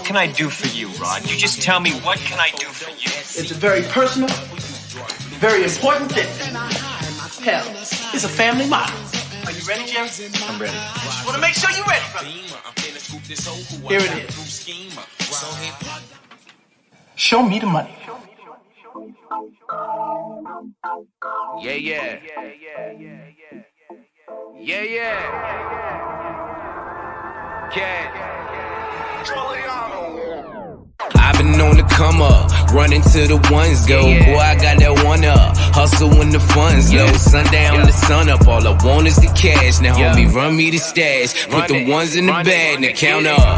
What can I do for you, Rod? You just tell me, what can I do for you? It's a very personal, very important thing. Hell, it's a family motto. Are you ready, Jerry? I'm ready. Just want to make sure you're ready, brother. Here it is. Show me the money. Yeah, yeah. Yeah, yeah. I've been on the come up, running to the ones go. Boy, I got that one up, hustle when the funds low. Sundown the sun up, all I want is the cash. Now homie, run me the stash, put the ones in the bag. Now count up,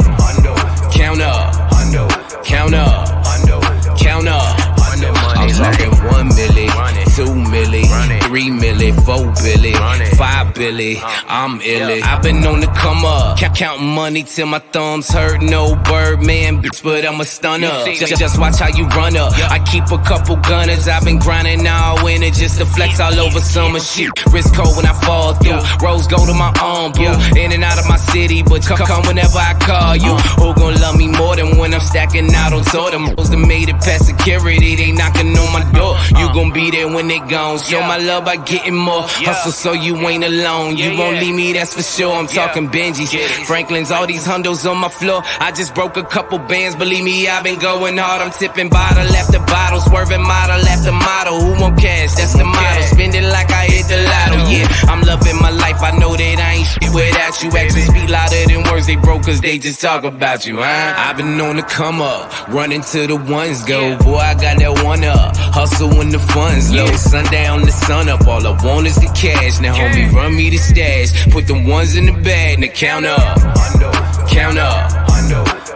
count up, count up, count up. I'm talking 1 milli, 2 milli, 3 milli, 4 billy, 5 billy. I'm illy. I've been on the come up, counting money till my thumbs hurt. No Birdman, bitch, but I'm a stunner. Just watch how you run up. I keep a couple gunners. I've been grinding all winter just to flex all over summer shit. Wrist cold when I fall through. Rose go to my arm, boo. In and out of my city, but come whenever I call you. Who gon' love me more than when I'm stacking out on tour? Them hoes that made it past security, they knocking on my door. You gon' be there when they gone. Show my love by getting more. Hustle so you ain't alone. You won't leave me, that's for sure. I'm talking Benjis, Franklin's, all these hundos on my floor. I just broke a couple bands, believe me, I've been going hard. I'm tipping bottle after bottle, swerving model after model. Who won't cash? That's the motto. Spend it like I hit the lotto. Yeah, I'm loving my life. I know that I ain't shit without you. Actions speak louder than words. They broke cause they just talk about you, huh? I've been on the come up, running to the ones go. Boy, I got that one up, hustle when the funds low. Sundown the sun up, all I want is the cash. Now homie, run me the stash, put the ones in the bag. Now count up, count up,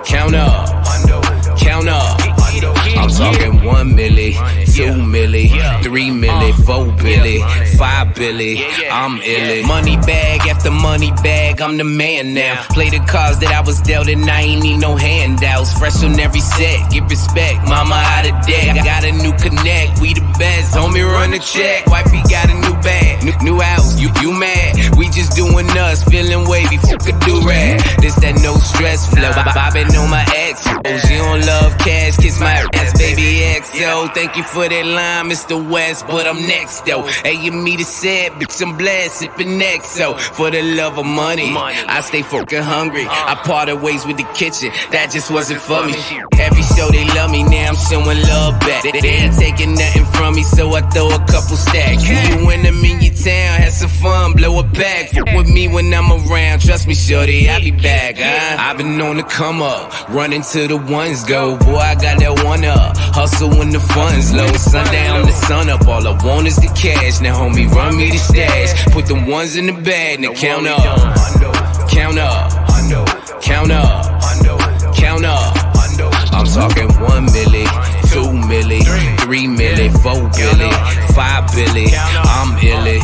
count up, count up. I'm talking 1 milli, 2 milli, 3 milli, 4 billy, 5 billy. I'm illy. Money bag after money bag, I'm the man now. Play the cards that I was dealt and I ain't need no handouts. Fresh on every set, get respect. Mama out of debt, got a new connect. We the best, homie run the check. Wifey got a new bag, new house. You mad? We just doing us, feeling wavy. Fuck a do-rag. This that no stress flow. Bobbing on my ex. She don't love cash, kiss my ass, baby XO. Thank you for that line, Mr. West, but I'm next though. Hey, you me the set, bitch, I'm blessed, sipping XO. For the love of money, I stay fucking hungry. I parted ways with the kitchen, that just wasn't for me. Every show they love me, now I'm showing love back. They ain't taking nothing from me, so I throw a couple stacks. You when I'm in your town, have some fun, blow it back. Fuck with me when I'm around, trust me, shorty, I'll be back. I've been on the come up, running to the ones go. Boy, I got that one up, hustle when the funds low. Sundown the sun up, all I want is the cash. Now homie, run me the stash, put the ones in the bag. Now count up, count up, count up, count up. I'm talking 1 milli, 2 milli, 3 milli, 4 billy, 5 billy. I'm illy.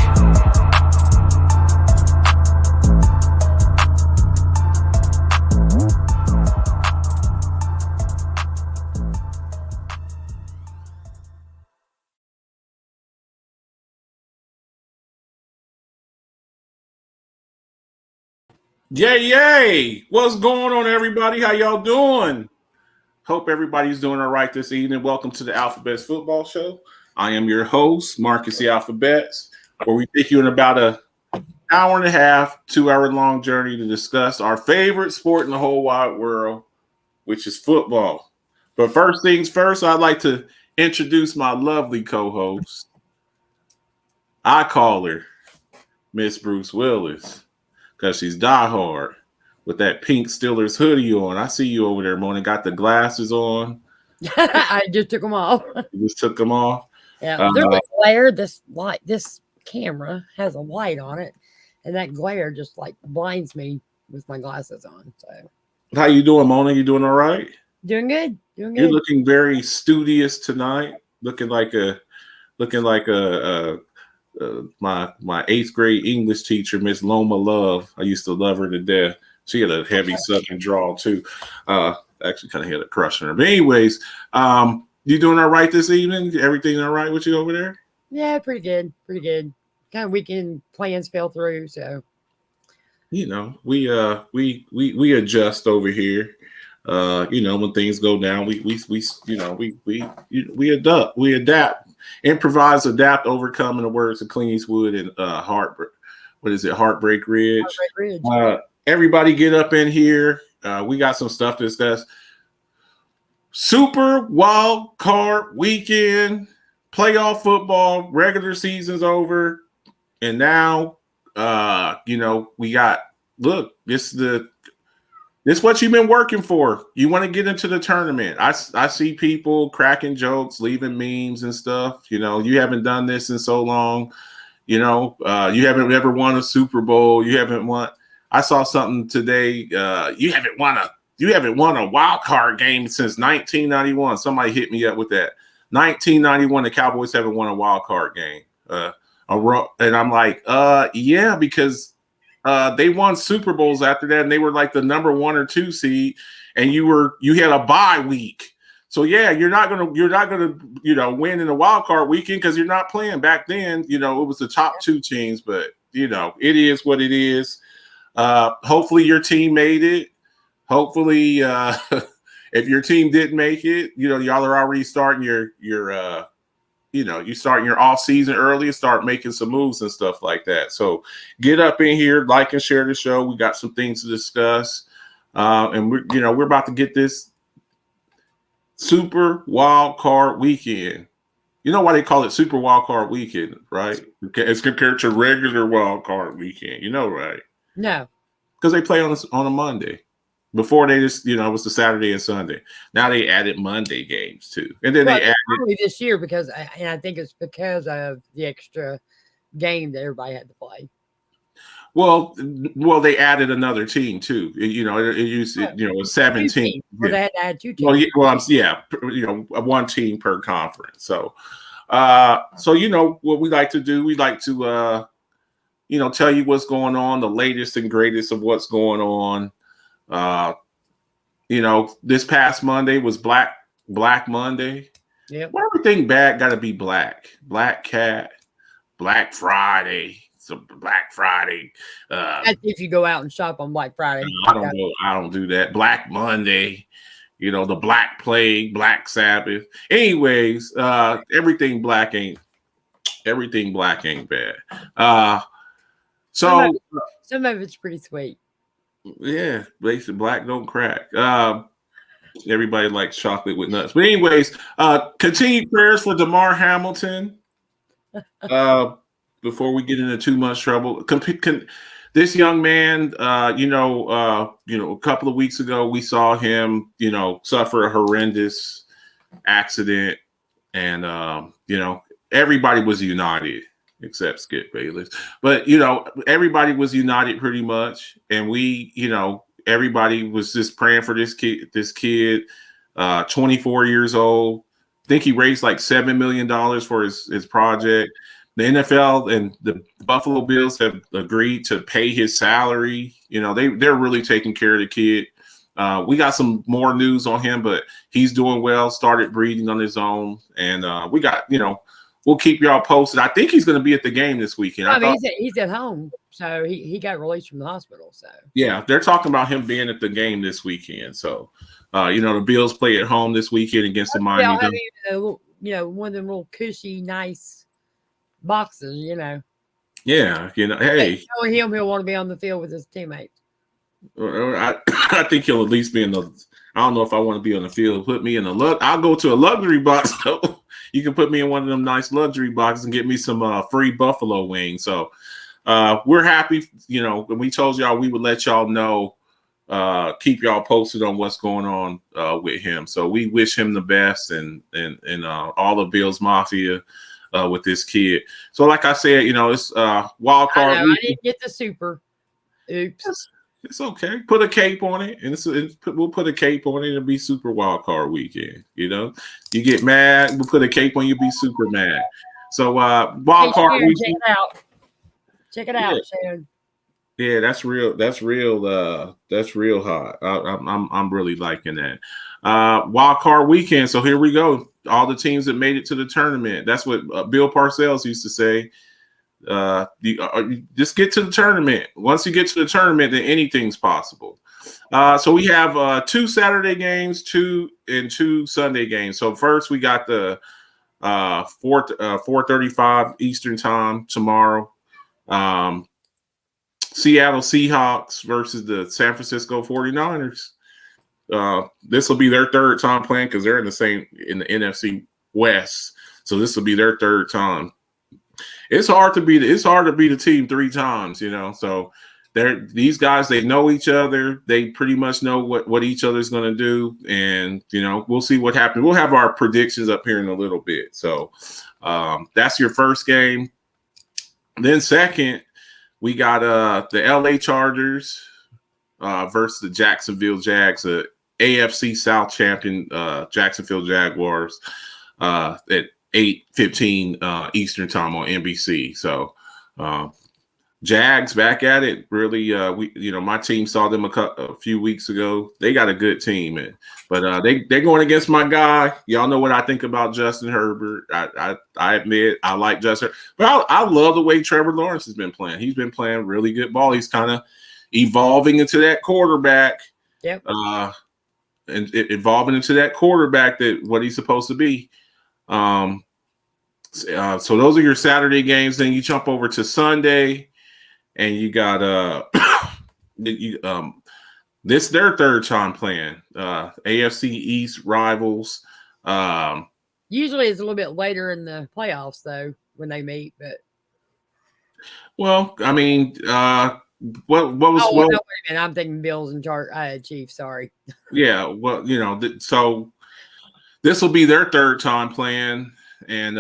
Yay! What's going on, everybody? How y'all doing? Hope everybody's doing all right this evening. Welcome to the Alphabets Football Show. I am your host, Marcus the Alphabets, where we take you in about an hour and a half, 2-hour-long journey to discuss our favorite sport in the whole wide world, which is football. But first things first, I'd like to introduce my lovely co-host. I call her Miss Bruce Willis, because she's diehard with that pink Steelers hoodie on. I see you over there, Mona. Got the glasses on. I just took them off. You just took them off? Yeah, there's a glare. This camera has a light on it, and that glare just like blinds me with my glasses on. So, how you doing, Mona? You doing all right? Doing good. Doing good. You're looking very studious tonight. Looking like my 8th grade English teacher, Miss Loma Love. I used to love her to death. She had a heavy Southern drawl too. Actually, kind of had a crush on her. But anyways, you doing all right this evening? Everything all right with you over there? Yeah, pretty good. Pretty good. Kind of weekend plans fell through, so you know we adjust over here. When things go down, we adapt, improvise, adapt, overcome, in the words of Clint Eastwood and Heartbreak Ridge. Heartbreak Ridge. Everybody get up in here. We got some stuff to discuss. Super Wild Card Weekend, playoff football, regular season's over, and now we got this what you've been working for. You want to get into the tournament. I see people cracking jokes, leaving memes and stuff. You haven't done this in so long. You haven't ever won a Super Bowl. You haven't won. I saw something today. You haven't won a wild card game since 1991. Somebody hit me up with that. 1991, the Cowboys haven't won a wild card game. And I'm like, yeah, because they won Super Bowls after that, and they were like the number 1 or 2 seed, and you had a bye week. So yeah, you're not gonna win in the wild card weekend because you're not playing. Back then, it was the top 2 teams, but it is what it is. Hopefully your team made it. Hopefully, if your team didn't make it, y'all are already starting you're starting your off season early and start making some moves and stuff like that. So get up in here, like and share the show. We got some things to discuss, and we're about to get this Super Wild Card Weekend. You know why they call it Super Wild Card Weekend, right? It's compared to regular Wild Card Weekend. Right? No, because they play on a Monday. Before they just, it was the Saturday and Sunday. Now they added Monday games too, and then they added only this year because I think it's because of the extra game that everybody had to play. Well, they added another team too. It used to, 17. Well, they had to add 2 teams. One team per conference. So what we like to do, we like to tell you what's going on, the latest and greatest of what's going on. This past Monday was Black Monday. Yeah. Well, everything bad got to be black. Black Cat, Black Friday. So Black Friday. That's if you go out and shop on Black Friday. I don't know. I don't do that. Black Monday. The Black Plague, Black Sabbath. Anyways, everything black ain't bad. Some of it's pretty sweet. Yeah, basically black don't crack. Everybody likes chocolate with nuts. But anyways, continued prayers for DeMar Hamilton. Before we get into too much trouble, this young man, a couple of weeks ago, we saw him, suffer a horrendous accident, and everybody was united. Except Skip Bayless. But, everybody was united pretty much. And everybody was just praying for this kid, 24 years old. I think he raised like $7 million for his project. The NFL and the Buffalo Bills have agreed to pay his salary. They're really taking care of the kid. We got some more news on him, but he's doing well, started breathing on his own. And we got, we'll keep y'all posted. I think he's going to be at the game this weekend. He's at home, so he got released from the hospital. So yeah, they're talking about him being at the game this weekend. So, the Bills play at home this weekend against the Miami. One of them little cushy, nice boxes. Yeah, hey, knowing him, he'll want to be on the field with his teammates. I think he'll at least be in the. I don't know if I want to be on the field. Put me in I'll go to a luxury box. You can put me in one of them nice luxury boxes and get me some free buffalo wings. So we're happy. When we told y'all we would let y'all know, keep y'all posted on what's going on with him. So we wish him the best and all the Bills Mafia with this kid. So like I said, it's wild card. I didn't get the super. Oops. It's okay. Put a cape on it, and we'll put a cape on it. It'll be Super Wild Card Weekend. You get mad, we'll put a cape on you. Be super mad. So Wild Card Weekend. Check it out, Sharon. Yeah, that's real. That's real hot. I'm really liking that. Wild Card Weekend. So here we go. All the teams that made it to the tournament. That's what Bill Parcells used to say. You just get to the tournament. Once you get to the tournament, then anything's possible. So we have 2 Saturday games, 2 Sunday games. So first we got the 4:35 Eastern time tomorrow. Seattle Seahawks versus the San Francisco 49ers. This will be their third time playing because they're in the NFC West. So this will be their third time. It's hard to beat a team 3 times, So these guys, they know each other. They pretty much know what each other's going to do, and we'll see what happens. We'll have our predictions up here in a little bit. So that's your first game. Then second, we got the LA Chargers versus the Jacksonville Jags, the AFC South champion Jacksonville Jaguars at 8:15 Eastern time on NBC. So Jags back at it. Really, my team saw them a few weeks ago. They got a good team, but they're going against my guy. Y'all know what I think about Justin Herbert. I admit I like Justin, but I love the way Trevor Lawrence has been playing. He's been playing really good ball. He's kind of evolving into that quarterback. Yep. And evolving into that quarterback that what he's supposed to be. So those are your Saturday games. Then you jump over to Sunday. And you got this their third time playing AFC East rivals. Usually it's a little bit later in the playoffs though when they meet, but I mean, what was no, well? wait a minute, I'm thinking Bills and Chiefs. Sorry. Yeah, well, so this will be their third time playing, and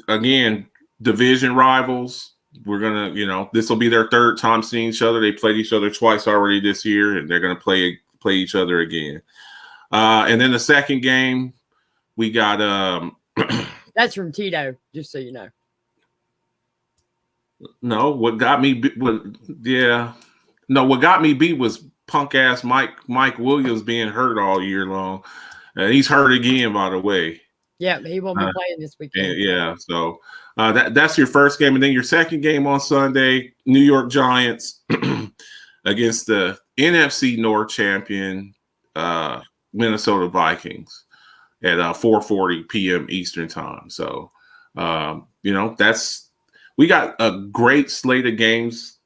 again, division rivals. We're gonna, this will be their third time seeing each other. They played each other twice already this year, and they're gonna play each other again. And then the second game, we got That's from Tito, just so you know. No, what got me beat was punk ass Mike Williams being hurt all year long. He's hurt again, by the way. Yeah, he won't be playing this weekend. Yeah, so that's your first game, and then your second game on Sunday, New York Giants against the NFC North champion Minnesota Vikings at 4:40 p.m. Eastern time. So we got a great slate of games.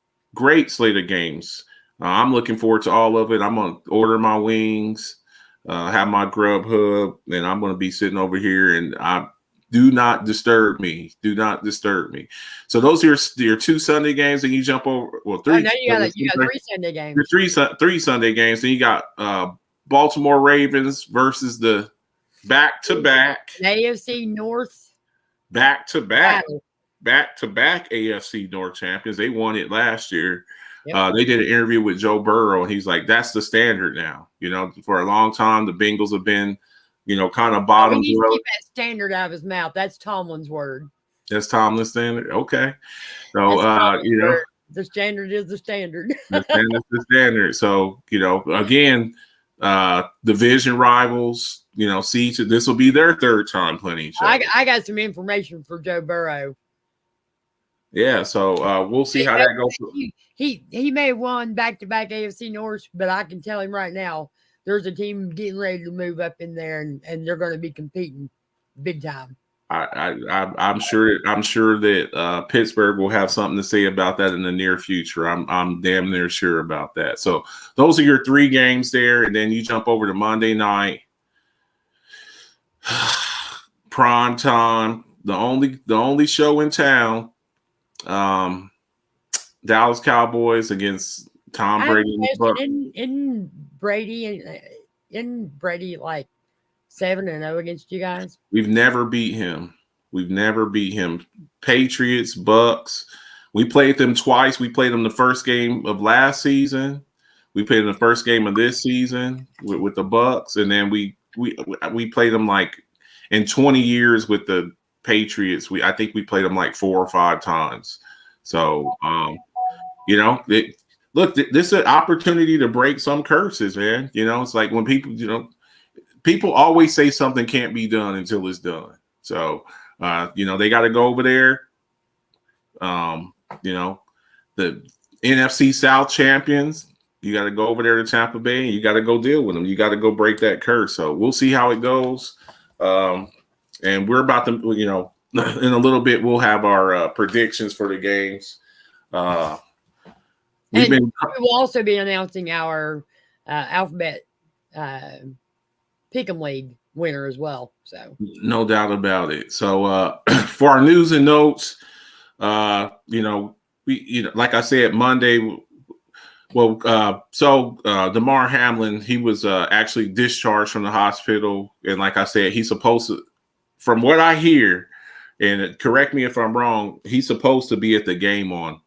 I'm looking forward to all of it. I'm gonna order my wings. Have my Grubhub, and I'm going to be sitting over here, and do not disturb me. Do not disturb me. So those are your 2 Sunday games, and you jump over. Well, 3. Now you got 3 Sunday games. Your 3 Sunday games. Then you got Baltimore Ravens versus the back-to-back AFC North. Back-to-back AFC North champions. They won it last year. Yep. They did an interview with Joe Burrow, and he's like, "That's the standard now." For a long time, the Bengals have been, kind of bottom. He needs to keep that standard out of his mouth. That's Tomlin's word. That's Tomlin's standard. Okay, so the standard is the standard. The standard's the standard. So again, division rivals. This will be their third time playing each other. I got some information for Joe Burrow. Yeah, so we'll see how that goes. He may have won back-to-back AFC North, but I can tell him right now, there's a team getting ready to move up in there, and they're going to be competing big time. I'm sure that Pittsburgh will have something to say about that in the near future. I'm damn near sure about that. So those are your 3 games there, and then you jump over to Monday night, prime time, the only show in town. Dallas Cowboys against Tom Brady. In Brady like 7-0 against you guys? We've never beat him. Patriots, Bucks. We played them twice. We played them the first game of last season. We played them the first game of this season with the Bucks, and then we played them like in 20 years with the Patriots. I think we played them like 4 or 5 times. So, this is an opportunity to break some curses, man. It's like when people always say something can't be done until it's done. So, they got to go over there. NFC South champions. You got to go over there to Tampa Bay, and you got to go deal with them. You got to go break that curse. So we'll see how it goes. And we're about to, in a little bit, we'll have our predictions for the games. We will also be announcing our alphabet Pick'em League winner as well. So no doubt about it. So for our news and notes, we like I said, Monday. Well, DeMar Hamlin, he was actually discharged from the hospital, and like I said, he's supposed to, from what I hear, and correct me if I'm wrong, he's supposed to be at the game on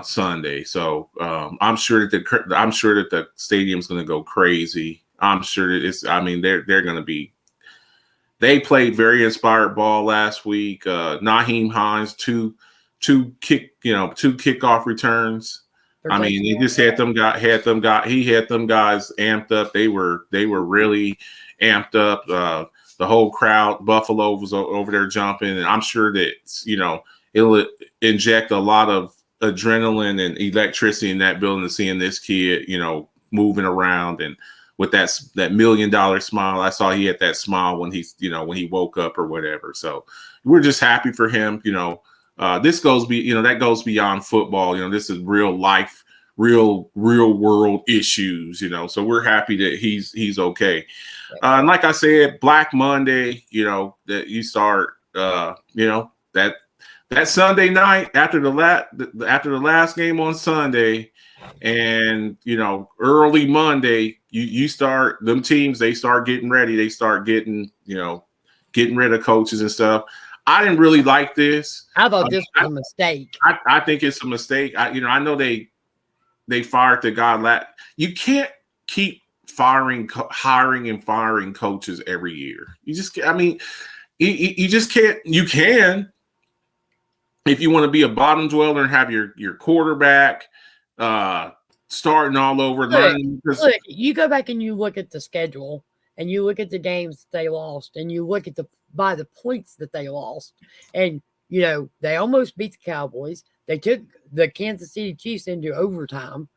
Sunday. So I'm sure that the stadium's going to go crazy. I'm sure that they're going to be. They played very inspired ball last week. Naheem Hines, two kickoff returns. I mean, he just had them guys amped up. They were really amped up. The whole crowd, Buffalo was over there jumping, and I'm sure that it'll inject a lot of adrenaline and electricity in that building to seeing this kid, moving around and with that $1 million smile. I saw he had that smile when he woke up or whatever. So we're just happy for him. This goes that goes beyond football. This is real life, real world issues. So we're happy that he's okay. And like I said, Black Monday. That you start. That Sunday night after the last game on Sunday, and early Monday, you start them teams. They start getting ready. They start getting rid of coaches and stuff. I didn't really like this. I thought this was a mistake. I think it's a mistake. I know they fired the guy. You can't keep hiring and firing coaches every year. You just, you just can't. You can, if you want to be a bottom dweller and have your quarterback starting all over. Look, you go back and you look at the schedule and you look at the games that they lost and you look at by the points that they lost. And, they almost beat the Cowboys. They took the Kansas City Chiefs into overtime.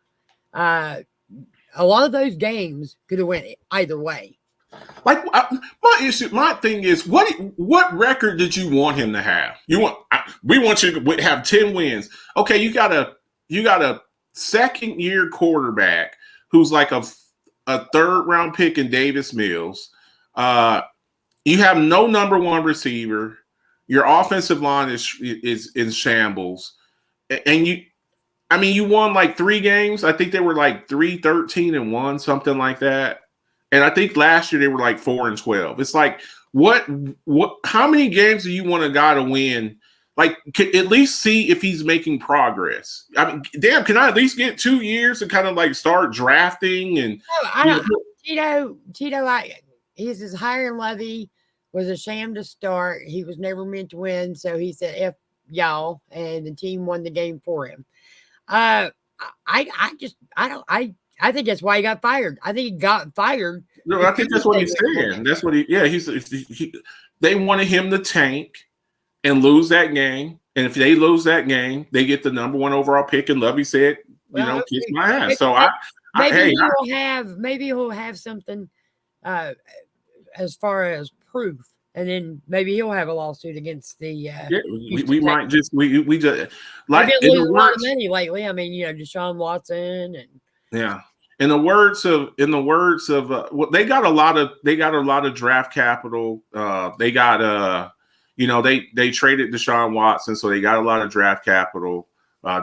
A lot of those games could have went either way. Like my thing is, what record did you want him to have? We want you to have 10 wins. Okay, you got a second year quarterback who's like a third round pick in Davis Mills. You have no number one receiver. Your offensive line is in shambles, and you won like 3 games. I think they were like 3-13-1, something like that. And I think last year they were like 4-12. It's like, what? How many games do you want a guy to win? Like, at least see if he's making progress. I mean, damn, can I at least get 2 years to kind of like start drafting? And Tito, his hiring levy was a sham to start. He was never meant to win, so he said "F y'all," and the team won the game for him. I think that's why he got fired. I think he got fired. No, I think that's what he's saying. That's what they wanted him to tank and lose that game. And if they lose that game, they get the number 1 overall pick. And Lovey said, kiss my ass. So maybe he'll have something as far as proof. And then maybe he'll have a lawsuit against the. We might just we just like they've been losing a lot of money lately. I mean, Deshaun Watson and yeah. In the words of they got a lot of draft capital. They got they traded Deshaun Watson, so they got a lot of draft capital.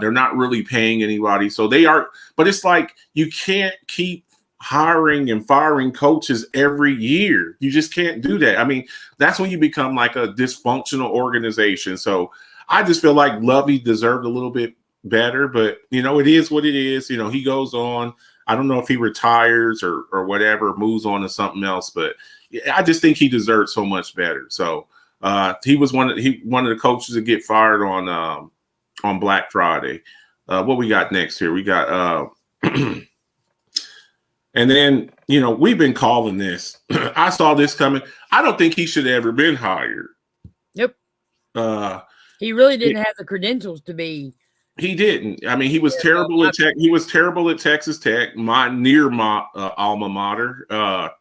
They're not really paying anybody, so they are. But it's like you can't keep hiring and firing coaches every year. You just can't do that. I mean, that's when you become like a dysfunctional organization. So I just feel like Lovey deserved a little bit better, but it is what it is. He goes on. I don't know if he retires or whatever, moves on to something else, but I just think he deserves so much better. So he was one of the coaches to get fired on Black Friday. What we got next here? We got and then, we've been calling this. I saw this coming. I don't think he should have ever been hired. Yep. He really didn't have the credentials to be He didn't. I mean, he was Yeah, terrible at Tech. He was terrible at Texas Tech, my alma mater.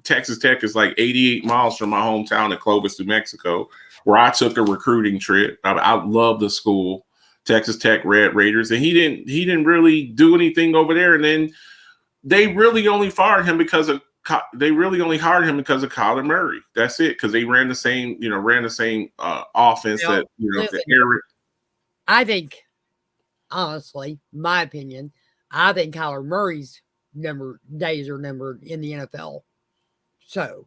Texas Tech is like 88 miles from my hometown of Clovis, New Mexico, where I took a recruiting trip. I love the school, Texas Tech Red Raiders, and he didn't really do anything over there. And then they really only hired him because of Kyler Murray. That's it, because they ran the same offense Now, that listen, I think, honestly, my opinion, I think Kyler Murray's days are numbered in the NFL. So,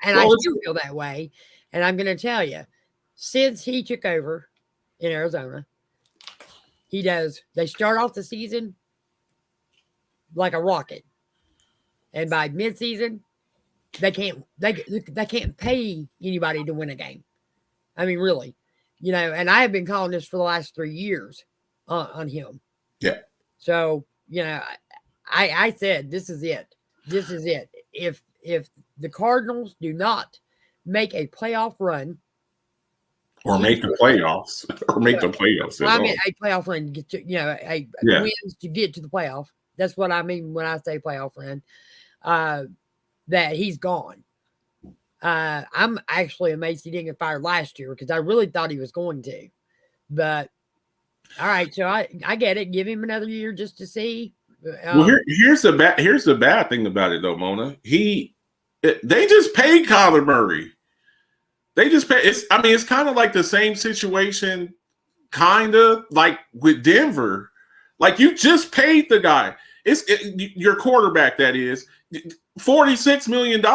and I still feel that way. And I'm going to tell you, since he took over in Arizona, they start off the season like a rocket. And by midseason, they can't pay anybody to win a game. I mean, really, and I have been calling this for the last 3 years on him. Yeah. So, I said, this is it. This is it. If the Cardinals do not make a playoff run, or make the playoffs, I mean, a playoff run to get to, wins to get to the playoff. That's what I mean when I say playoff run. That he's gone. I'm actually amazed he didn't get fired last year, because I really thought he was going to. But all right, so I get it. Give him another year just to see. Well, here's the bad thing about it, though, Mona. They just paid Kyler Murray. They just pay. It's kind of like the same situation, kind of like with Denver. Like, you just paid the guy. Your quarterback, that is, $46 million. With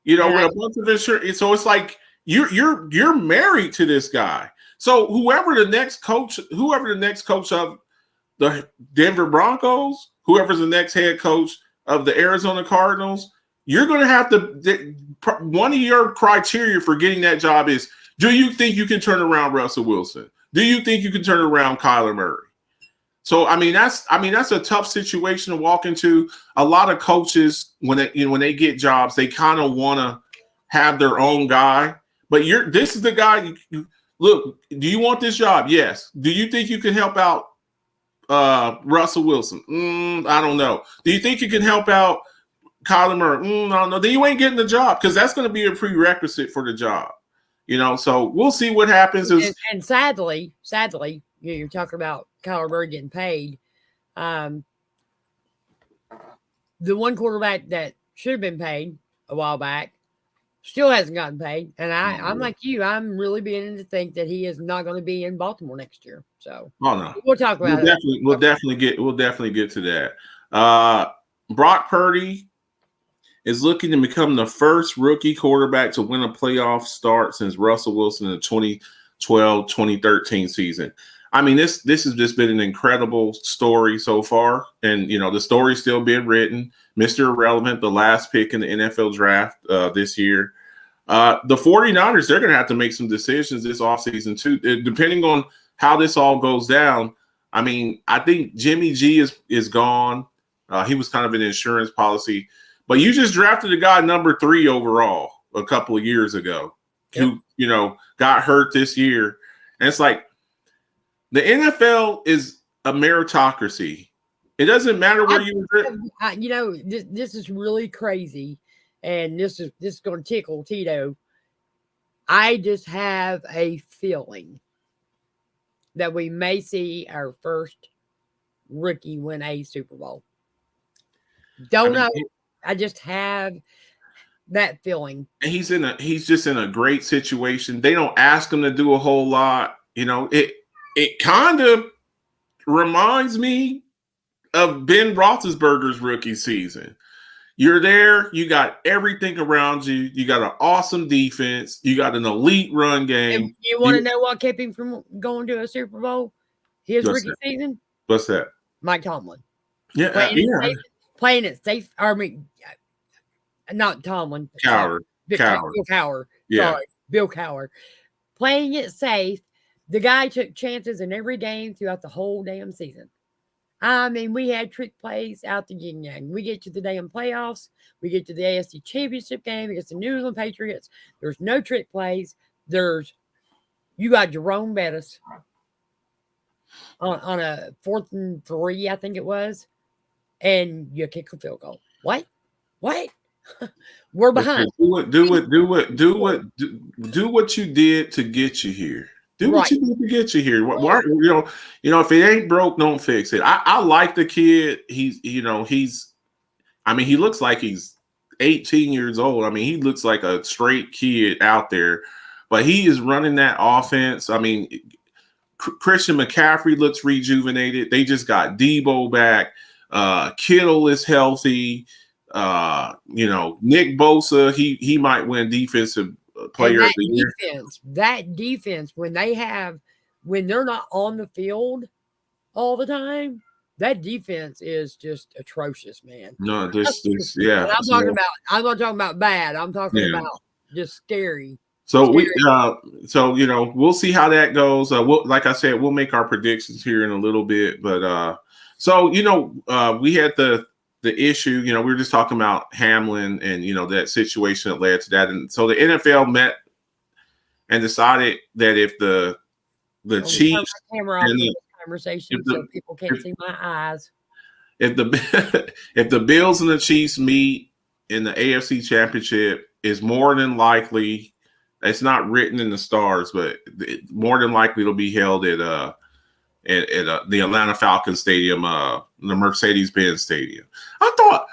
a bunch of insurance. So it's like you're married to this guy. So whoever the next coach of the Denver Broncos, whoever's the next head coach of the Arizona Cardinals, you're going to have to. One of your criteria for getting that job is: do you think you can turn around Russell Wilson? Do you think you can turn around Kyler Murray? So that's a tough situation to walk into. A lot of coaches, when they get jobs, they kind of want to have their own guy. But this is the guy. Look, do you want this job? Yes. Do you think you can help out Russell Wilson? I don't know. Do you think you can help out Kyler Murray? I don't know. Then you ain't getting the job, because that's going to be a prerequisite for the job. So we'll see what happens. And sadly, you're talking about Kyler Murray getting paid. The one quarterback that should have been paid a while back still hasn't gotten paid. And I'm like you. I'm really beginning to think that he is not going to be in Baltimore next year. So we'll talk about it. We'll definitely get to that. Brock Purdy is looking to become the first rookie quarterback to win a playoff start since Russell Wilson in the 2012-2013 season. I mean, this has just been an incredible story so far. And, the story's still being written. Mr. Irrelevant, the last pick in the NFL draft this year. The 49ers, they're going to have to make some decisions this offseason too, depending on how this all goes down. I mean, I think Jimmy G is gone. He was kind of an insurance policy. But you just drafted a guy number 3 overall a couple of years ago who, got hurt this year. And it's like, the NFL is a meritocracy. It doesn't matter where you were. This is really crazy. And this is going to tickle Tito. I just have a feeling that we may see our first rookie win a Super Bowl. Don't know. I just have that feeling. And he's just in a great situation. They don't ask him to do a whole lot. It kind of reminds me of Ben Roethlisberger's rookie season. You're there. You got everything around you. You got an awesome defense. You got an elite run game. And you want to know what kept him from going to a Super Bowl? His rookie season? What's that? Mike Tomlin. Yeah. Playing it safe. I mean, not Tomlin. Cowher. Bill Cowher. Yeah. Sorry, Bill Cowher. Playing it safe. The guy took chances in every game throughout the whole damn season. I mean, we had trick plays out the yin yang. We get to the damn playoffs. We get to the AFC Championship game against the New England Patriots. There's no trick plays. You got Jerome Bettis. on a 4th and 3, I think it was, and you kick a field goal. What? We're behind. Do what you did to get you here. Do what Right. you did to get you here. Why, if it ain't broke, don't fix it. I like the kid. I mean, he looks like he's 18 years old. I mean, he looks like a straight kid out there, but he is running that offense. I mean, Christian McCaffrey looks rejuvenated. They just got Debo back. Kittle is healthy. Nick Bosa, he might win defensive player of the year. That defense, when they're not on the field all the time, that defense is just atrocious, man. No, yeah. I'm not talking about bad. I'm talking about just scary. So we'll see how that goes. Like I said, we'll make our predictions here in a little bit. But we had the issue. We were just talking about Hamlin and that situation that led to that. And so the NFL met and decided that if the Chiefs conversation, so people can't see my eyes. If the Bills and the Chiefs meet in the AFC Championship, is more than likely. It's not written in the stars, but more than likely it'll be held at the Atlanta Falcons Stadium, the Mercedes-Benz Stadium. I thought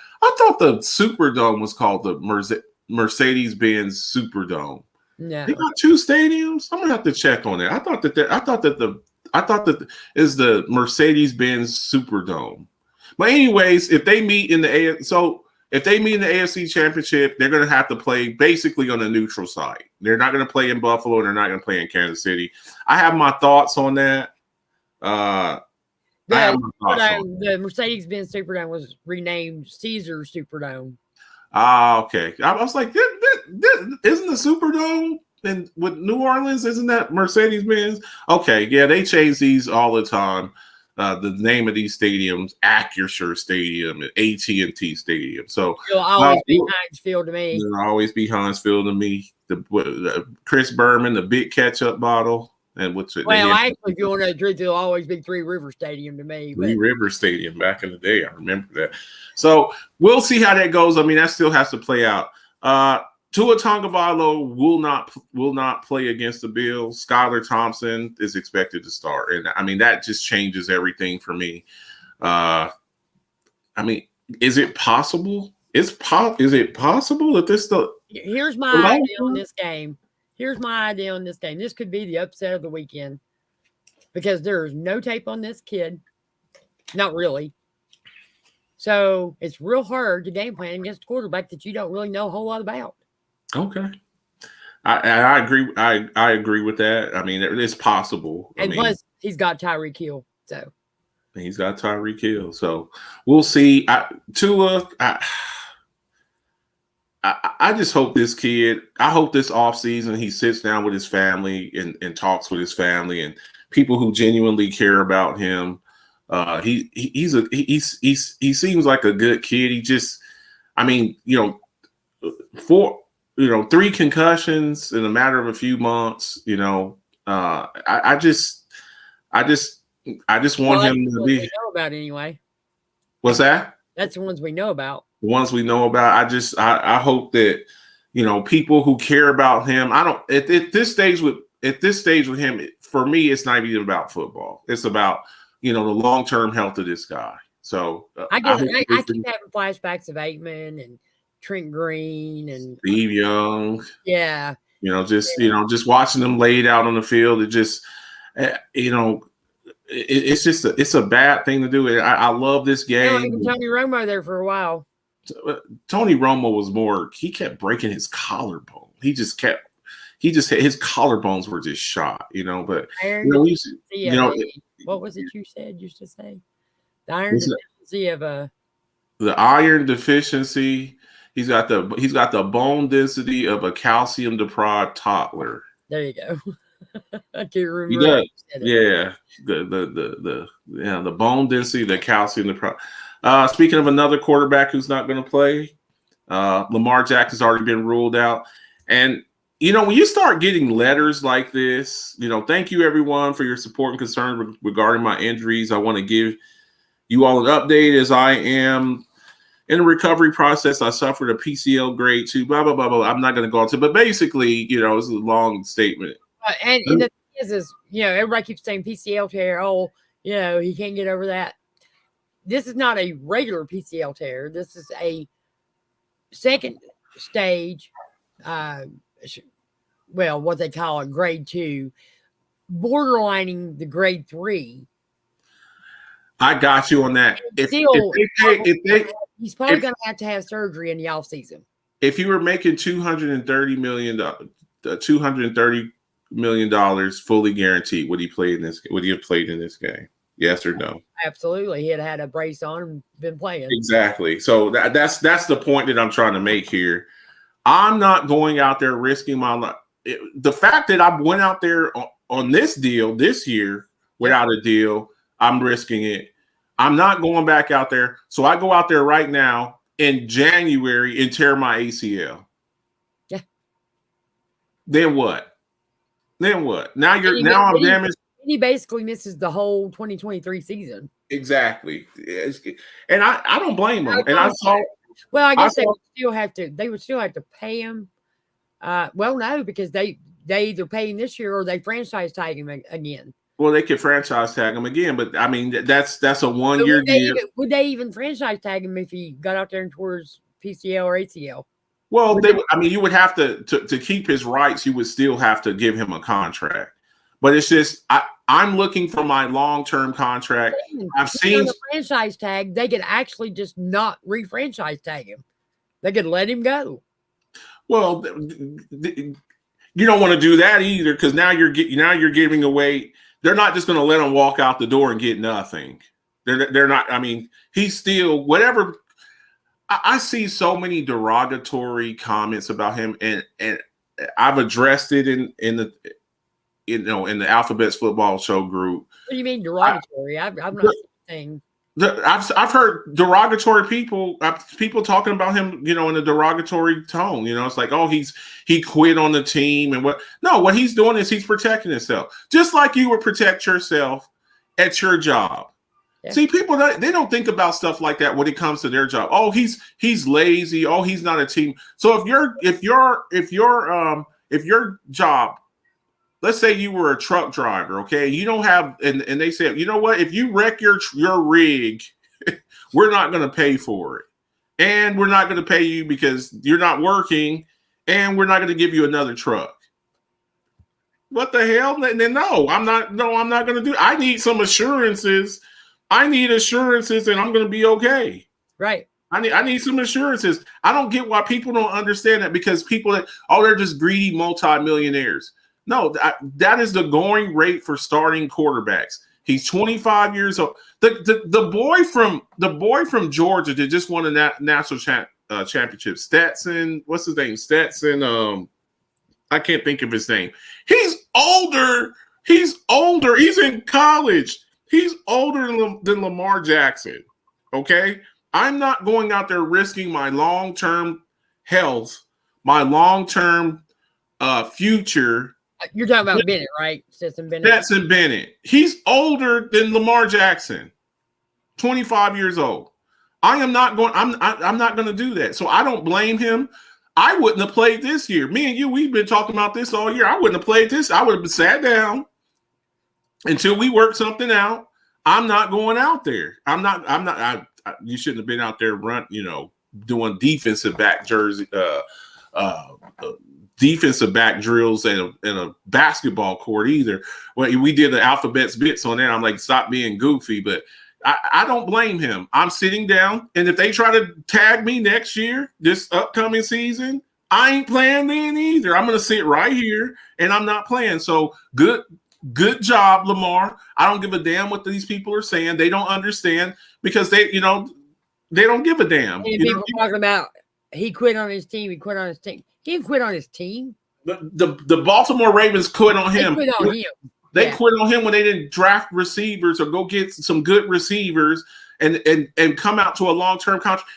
the Superdome was called the Mercedes-Benz Superdome. No, they got 2 stadiums. I'm gonna have to check on that. I thought that is the Mercedes-Benz Superdome. But anyways, if they meet in the AFC Championship, they're going to have to play basically on a neutral site. They're not going to play in Buffalo, and they're not going to play in Kansas City. I have my thoughts on that. The Mercedes-Benz Superdome was renamed Caesar Superdome. Okay. I was like, isn't the Superdome and with New Orleans, isn't that Mercedes-Benz? Okay, yeah, they change these all the time. The name of these stadiums, Acrisure Stadium and AT&T Stadium. So it'll always be Heinz Field to me. It'll always be Heinz Field to me. The Chris Berman, the big ketchup bottle, and actually, if you want to truth, it'll always be Three River Stadium to me. Three River Stadium back in the day, I remember that. So we'll see how that goes. I mean, that still has to play out. Tua Tagovailoa will not play against the Bills. Skylar Thompson is expected to start, and I mean that just changes everything for me. I mean, is it possible? Is it possible that this the? Here's my idea on this game. This could be the upset of the weekend because there's no tape on this kid. Not really. So it's real hard to game plan against a quarterback that you don't really know a whole lot about. Okay. I agree. I agree with that. I mean, it's possible. Plus, he's got Tyreek Hill. So he's got Tyreek Hill. So we'll see. Tua, I just hope this kid, I hope this offseason he sits down with his family and talks with his family and people who genuinely care about him. He seems like a good kid. He just, I mean, 3 concussions in a matter of a few months, I just want him to be. We know about anyway. What's that? That's the ones we know about. The ones we know about. I hope that, people who care about him, I don't, at this stage with him, for me, it's not even about football. It's about, the long-term health of this guy. So I keep having flashbacks of Aikman and Trent Green and Steve Young. Yeah. Just watching them laid out on the field. It just, it's a bad thing to do. I love this game. Tony Romo there for a while. Tony Romo was more, he kept breaking his collarbone. His collarbones were just shot, but what was it you said? Used to say the iron deficiency of the iron deficiency. He's got the bone density of a calcium deprived toddler. There you go. I can't remember. He does. Yeah. The bone density, the calcium deprived. Speaking of another quarterback who's not going to play, Lamar Jackson's already been ruled out. And when you start getting letters like this, thank you everyone for your support and concern regarding my injuries. I want to give you all an update as I am in the recovery process. I suffered a PCL grade 2, blah, blah, blah, blah. I'm not going to go into it, but basically, it's a long statement. And the thing is, everybody keeps saying PCL tear. Oh, he can't get over that. This is not a regular PCL tear. This is a second stage, what they call it, grade 2, borderlining the grade 3. I got you on that. He's probably going to have surgery in the off season. If you were making $230 million fully guaranteed, would he play in this? Would he have played in this game? Yes or no? Absolutely, he had a brace on and been playing. Exactly. So that's the point that I'm trying to make here. I'm not going out there risking my life. The fact that I went out there on this deal this year without a deal, I'm risking it. I'm not going back out there. So I go out there right now in January and tear my ACL. Yeah. Then what? Now I'm damaged. He basically misses the whole 2023 season. Exactly. And I don't blame him. And I saw. Well, I guess they would still have to pay him. No, because they either pay him this year or they franchise tag him again. Well, they could franchise tag him again, but I mean that's a 1-year deal. Would they even franchise tag him if he got out there and tore his PCL or ACL? Well, you would have to keep his rights. You would still have to give him a contract. But it's just I'm looking for my long-term contract. I've seen the franchise tag. They could actually just not re-franchise tag him. They could let him go. Well, you don't want to do that either because now you're giving away. They're not just going to let him walk out the door and get nothing. They're not. I mean, he's still whatever. I see so many derogatory comments about him, and I've addressed it in the Alphabets Football Show group. What do you mean derogatory? I'm not saying. I've heard derogatory people talking about him, in a derogatory tone. It's like, oh, he quit on the team and what? No, what he's doing is he's protecting himself, just like you would protect yourself at your job. Yeah. See, people they don't think about stuff like that when it comes to their job. Oh, he's lazy. Oh, he's not a team. So if your job, let's say you were a truck driver, okay? You don't have, and they said, you know what? If you wreck your rig, we're not going to pay for it. And we're not going to pay you because you're not working, and we're not going to give you another truck. What the hell? No, I'm not going to do it. I need some assurances. I need assurances, and I'm going to be okay. Right. I need some assurances. I don't get why people don't understand that because they're just greedy multimillionaires. No, that is the going rate for starting quarterbacks. He's 25 years old. The boy from Georgia that just won a national championship. Stetson, what's his name? Stetson. I can't think of his name. He's older. He's in college. He's older than Lamar Jackson. Okay, I'm not going out there risking my long-term health, my long-term future. You're talking about Bennett, right? Stetson Bennett. He's older than Lamar Jackson. 25 years old. I'm not going to do that. So I don't blame him. I wouldn't have played this year. Me and you, we've been talking about this all year. I wouldn't have played this. I would have sat down until we work something out. I'm not going out there. You shouldn't have been out there doing defensive back defensive back drills in a basketball court either. Well, we did the Alphabets bits on that. I'm like, stop being goofy, but I don't blame him. I'm sitting down, and if they try to tag me next year, this upcoming season, I ain't playing then either. I'm going to sit right here, and I'm not playing. So good job, Lamar. I don't give a damn what these people are saying. They don't understand because they don't give a damn. And people talking about he quit on his team. He didn't quit on his team. The Baltimore Ravens quit on him. They quit on him. They quit on him when they didn't draft receivers or go get some good receivers and come out to a long-term contract.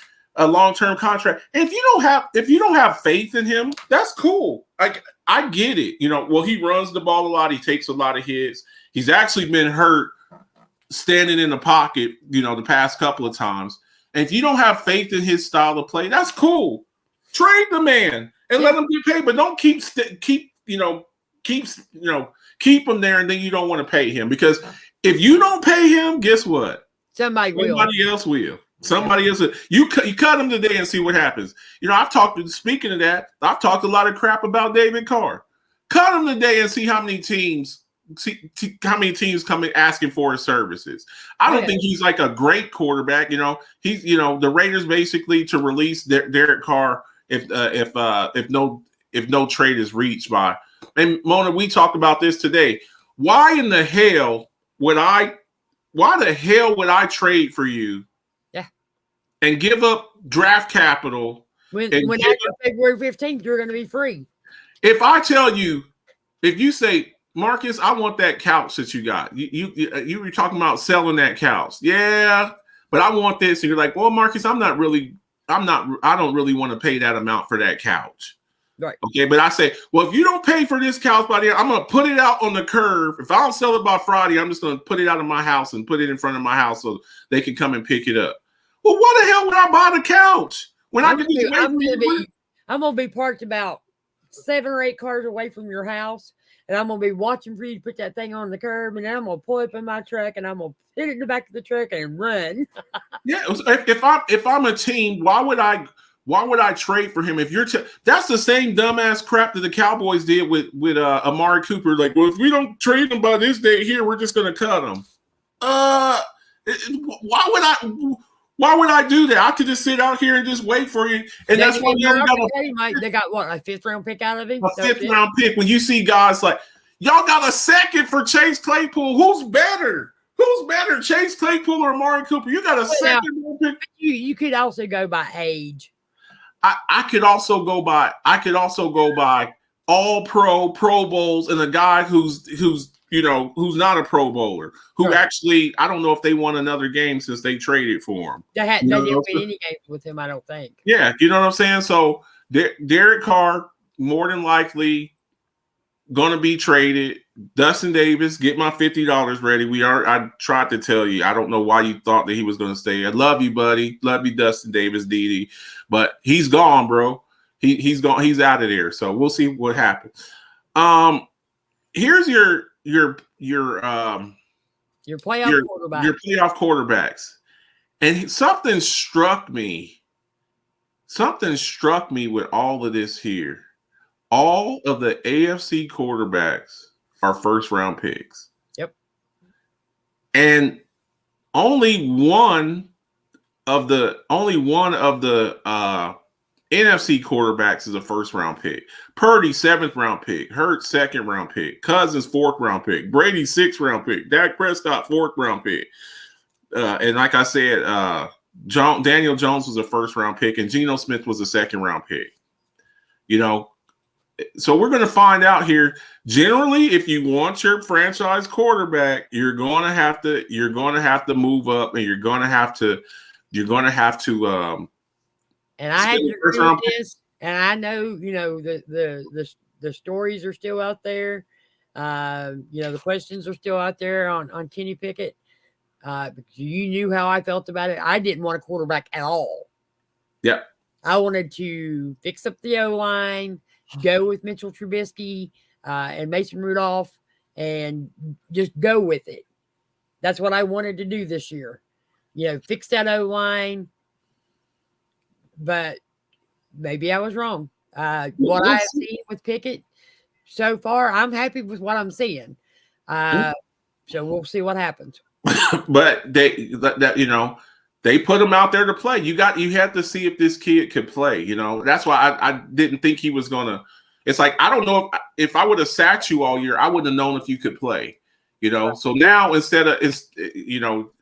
If you don't have faith in him, that's cool. Like I get it. Well, he runs the ball a lot. He takes a lot of hits. He's actually been hurt standing in the pocket, the past couple of times. And if you don't have faith in his style of play, that's cool. Trade the man and let him get paid, but don't keep him there, and then you don't want to pay him, because if you don't pay him, guess what? Somebody else will. Somebody else will. You cut him today and see what happens. Speaking of that, I've talked a lot of crap about David Carr. Cut him today and see how many teams come in asking for his services. I don't think he's like a great quarterback. He's the Raiders basically to release Derek Carr if no trade is reached by. And Mona, we talked about this today. Why the hell would I trade for you? Yeah. And give up draft capital when after February 15th you're going to be free. If you say, Marcus, I want that couch that you got. You were talking about selling that couch. Yeah, but I want this. And you're like, well, Marcus, I don't really want to pay that amount for that couch. Right. Okay, but I say, well, if you don't pay for this couch by the end, I'm going to put it out on the curb. If I don't sell it by Friday, I'm just going to put it out of my house and put it in front of my house so they can come and pick it up. Well, why the hell would I buy the couch when I'm going to be parked about 7 or 8 cars away from your house? And I'm going to be watching for you to put that thing on the curb, and then I'm going to pull up in my truck, and I'm going to put it in the back of the truck and run. Yeah, if I'm a team, why would I trade for him? That's the same dumbass crap that the Cowboys did with Amari Cooper. Like, well, if we don't trade him by this date here, we're just going to cut him. Why would I do that? I could just sit out here and just wait for you. And that's why they got what, a 5th round pick out of him? A 5th round pick. When you see guys like, y'all got a 2nd for Chase Claypool. Who's better? Chase Claypool or Amari Cooper? You got a 2nd round pick. You could also go by age. I could also go by all Pro Bowls, and a guy who's not a Pro Bowler, who actually, I don't know if they won another game since they traded for him. They didn't win any games with him, I don't think. Yeah, you know what I'm saying? So Derek Carr, more than likely, going to be traded. Dustin Davis, get my $50 ready. I tried to tell you. I don't know why you thought that he was going to stay. I love you, buddy. Love you, Dustin Davis, DD. But he's gone, bro. He's gone. He's out of there. So we'll see what happens. Here's your playoff quarterback. Your playoff quarterbacks. And something struck me with all of this here. All of the AFC quarterbacks are 1st round picks. Yep. And only one of the NFC quarterbacks is a 1st round pick. Purdy, 7th round pick. Hurts, 2nd round pick. Cousins, 4th round pick. Brady, 6th round pick. Dak Prescott, 4th round pick. And like I said, Daniel Jones was a 1st round pick, and Geno Smith was a 2nd round pick. So we're going to find out here. Generally, if you want your franchise quarterback, you're going to have to move up, and you're going to have to. And I had to agree with this, and I know the stories are still out there. The questions are still out there on Kenny Pickett. Because you knew how I felt about it. I didn't want a quarterback at all. Yeah, I wanted to fix up the O-line, go with Mitchell Trubisky and Mason Rudolph, and just go with it. That's what I wanted to do this year. Fix that O-line. But maybe I was wrong. What I have seen with Pickett so far, I'm happy with what I'm seeing. So we'll see what happens. But they put him out there to play. You had to see if this kid could play. That's why I didn't think he was gonna. It's like, I don't know if I would have sat you all year, I wouldn't have known if you could play. So now instead of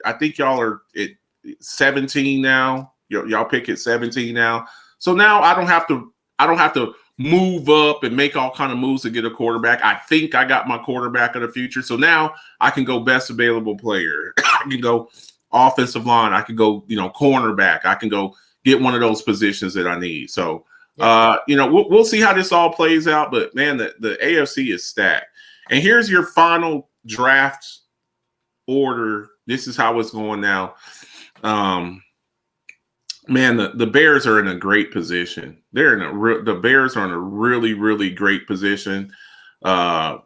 I think y'all are at 17 now. Y'all pick at 17 now. So now I don't have to move up and make all kind of moves to get a quarterback. I think I got my quarterback of the future. So now I can go best available player. I can go offensive line. I can go, cornerback. I can go get one of those positions that I need. So We'll see how this all plays out. But man, the AFC is stacked. And here's your final draft order. This is how it's going now. Man, the Bears are in a great position. The Bears are in a really, really great position. They're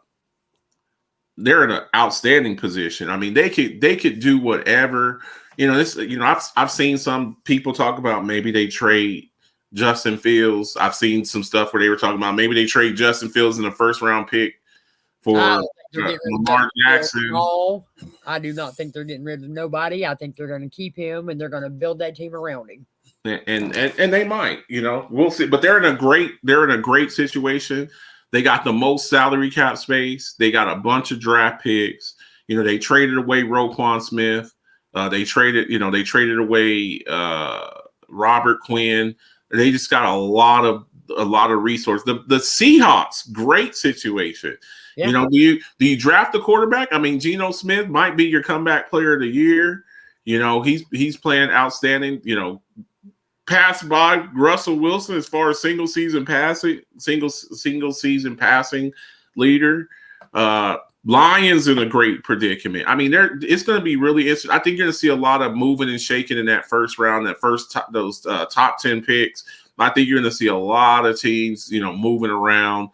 in an outstanding position. I mean, they could do whatever. I've seen some people talk about maybe they trade Justin Fields. I've seen some stuff where they were talking about maybe they trade Justin Fields in the first round pick for Lamar Jackson. I do not think they're getting rid of nobody. I think they're going to keep him and they're going to build that team around him. And they might, we'll see. But they're in a great situation. They got the most salary cap space. They got a bunch of draft picks. They traded away Roquan Smith. They traded away Robert Quinn. They just got a lot of resources. The Seahawks, great situation. Yeah. Do you draft a quarterback? I mean, Geno Smith might be your comeback player of the year. He's playing outstanding. Passed by Russell Wilson as far as single season passing leader. Lions in a great predicament. I mean, it's going to be really interesting. I think you're going to see a lot of moving and shaking in that first round, those top 10 picks. I think you're going to see a lot of teams, moving around,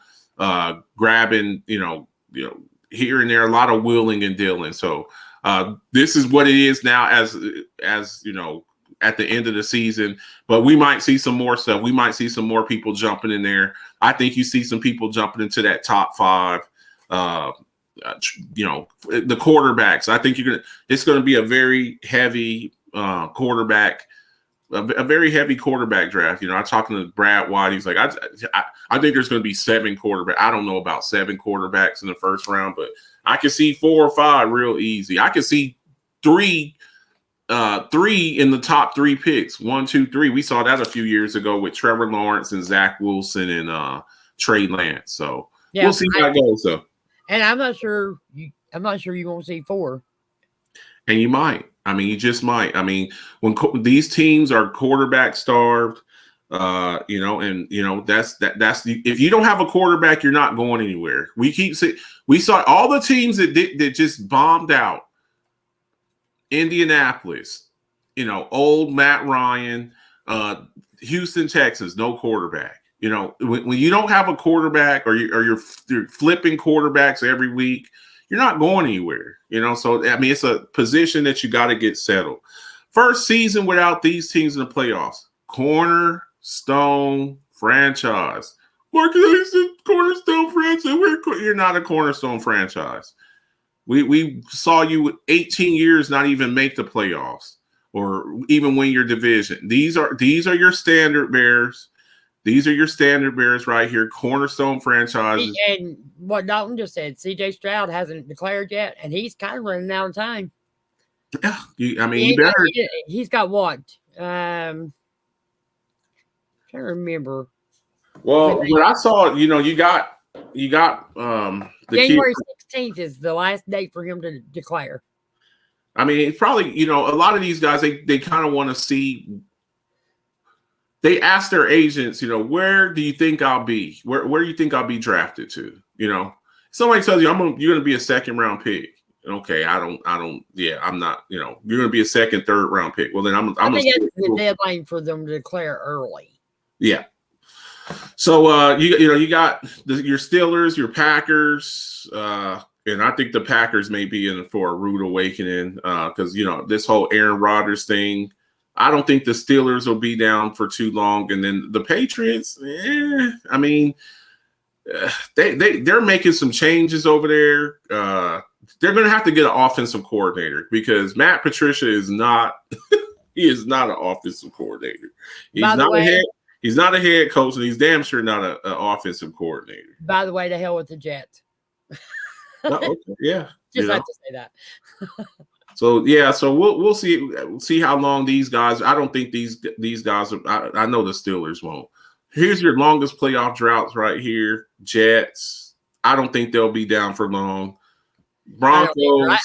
grabbing, here and there, a lot of wheeling and dealing. So this is what it is now as at the end of the season, but we might see some more stuff. We might see some more people jumping in there. I think you see some people jumping into that top 5. The quarterbacks. I think it's going to be a very heavy quarterback, a very heavy quarterback draft. I'm talking to Brad White. He's like, I think there's going to be 7 quarterbacks. I don't know about 7 quarterbacks in the first round, but I can see 4 or 5 real easy. I can see 3 in the top 3 picks. 1, 2, 3. We saw that a few years ago with Trevor Lawrence and Zach Wilson and Trey Lance. So we'll see how it goes. So, and I'm not sure you won't see 4. And you might. I mean, you just might. I mean, when these teams are quarterback starved, that's if you don't have a quarterback, you're not going anywhere. We saw all the teams that just bombed out. Indianapolis, old Matt Ryan, Houston, Texas, no quarterback. When you don't have a quarterback or you're flipping quarterbacks every week, you're not going anywhere. So I mean, it's a position that you got to get settled. First season without these teams in the playoffs, cornerstone franchise. Marcus, cornerstone franchise. You're not a cornerstone franchise. We saw you 18 years not even make the playoffs or even win your division. These are your standard bears. These are your standard bears right here, cornerstone franchises. And what Dalton just said, CJ Stroud hasn't declared yet, and he's kind of running out of time. Yeah, you better. He's got what? Trying to remember. Well, what I saw, you got January 16th is the last date for him to declare. I mean, probably, a lot of these guys, they kind of want to see. They ask their agents, where do you think I'll be? Where do you think I'll be drafted to? Somebody tells you you're going to be a 2nd round pick. Okay, I'm not. You're going to be a 2nd, 3rd round pick. Well, then I think that's the deadline for them to declare early. Yeah. So you got your Steelers, your Packers, and I think the Packers may be in for a rude awakening because this whole Aaron Rodgers thing. I don't think the Steelers will be down for too long, and then the Patriots. I mean, they're making some changes over there. They're going to have to get an offensive coordinator because Matt Patricia is not. He is not an offensive coordinator. He's not a head coach, and he's damn sure not an offensive coordinator. By the way, the hell with the Jets. Okay. Yeah, just like to say that. So we'll see how long these guys. I don't think these guys. I know the Steelers won't. Here's your longest playoff droughts right here. Jets. I don't think they'll be down for long. Broncos.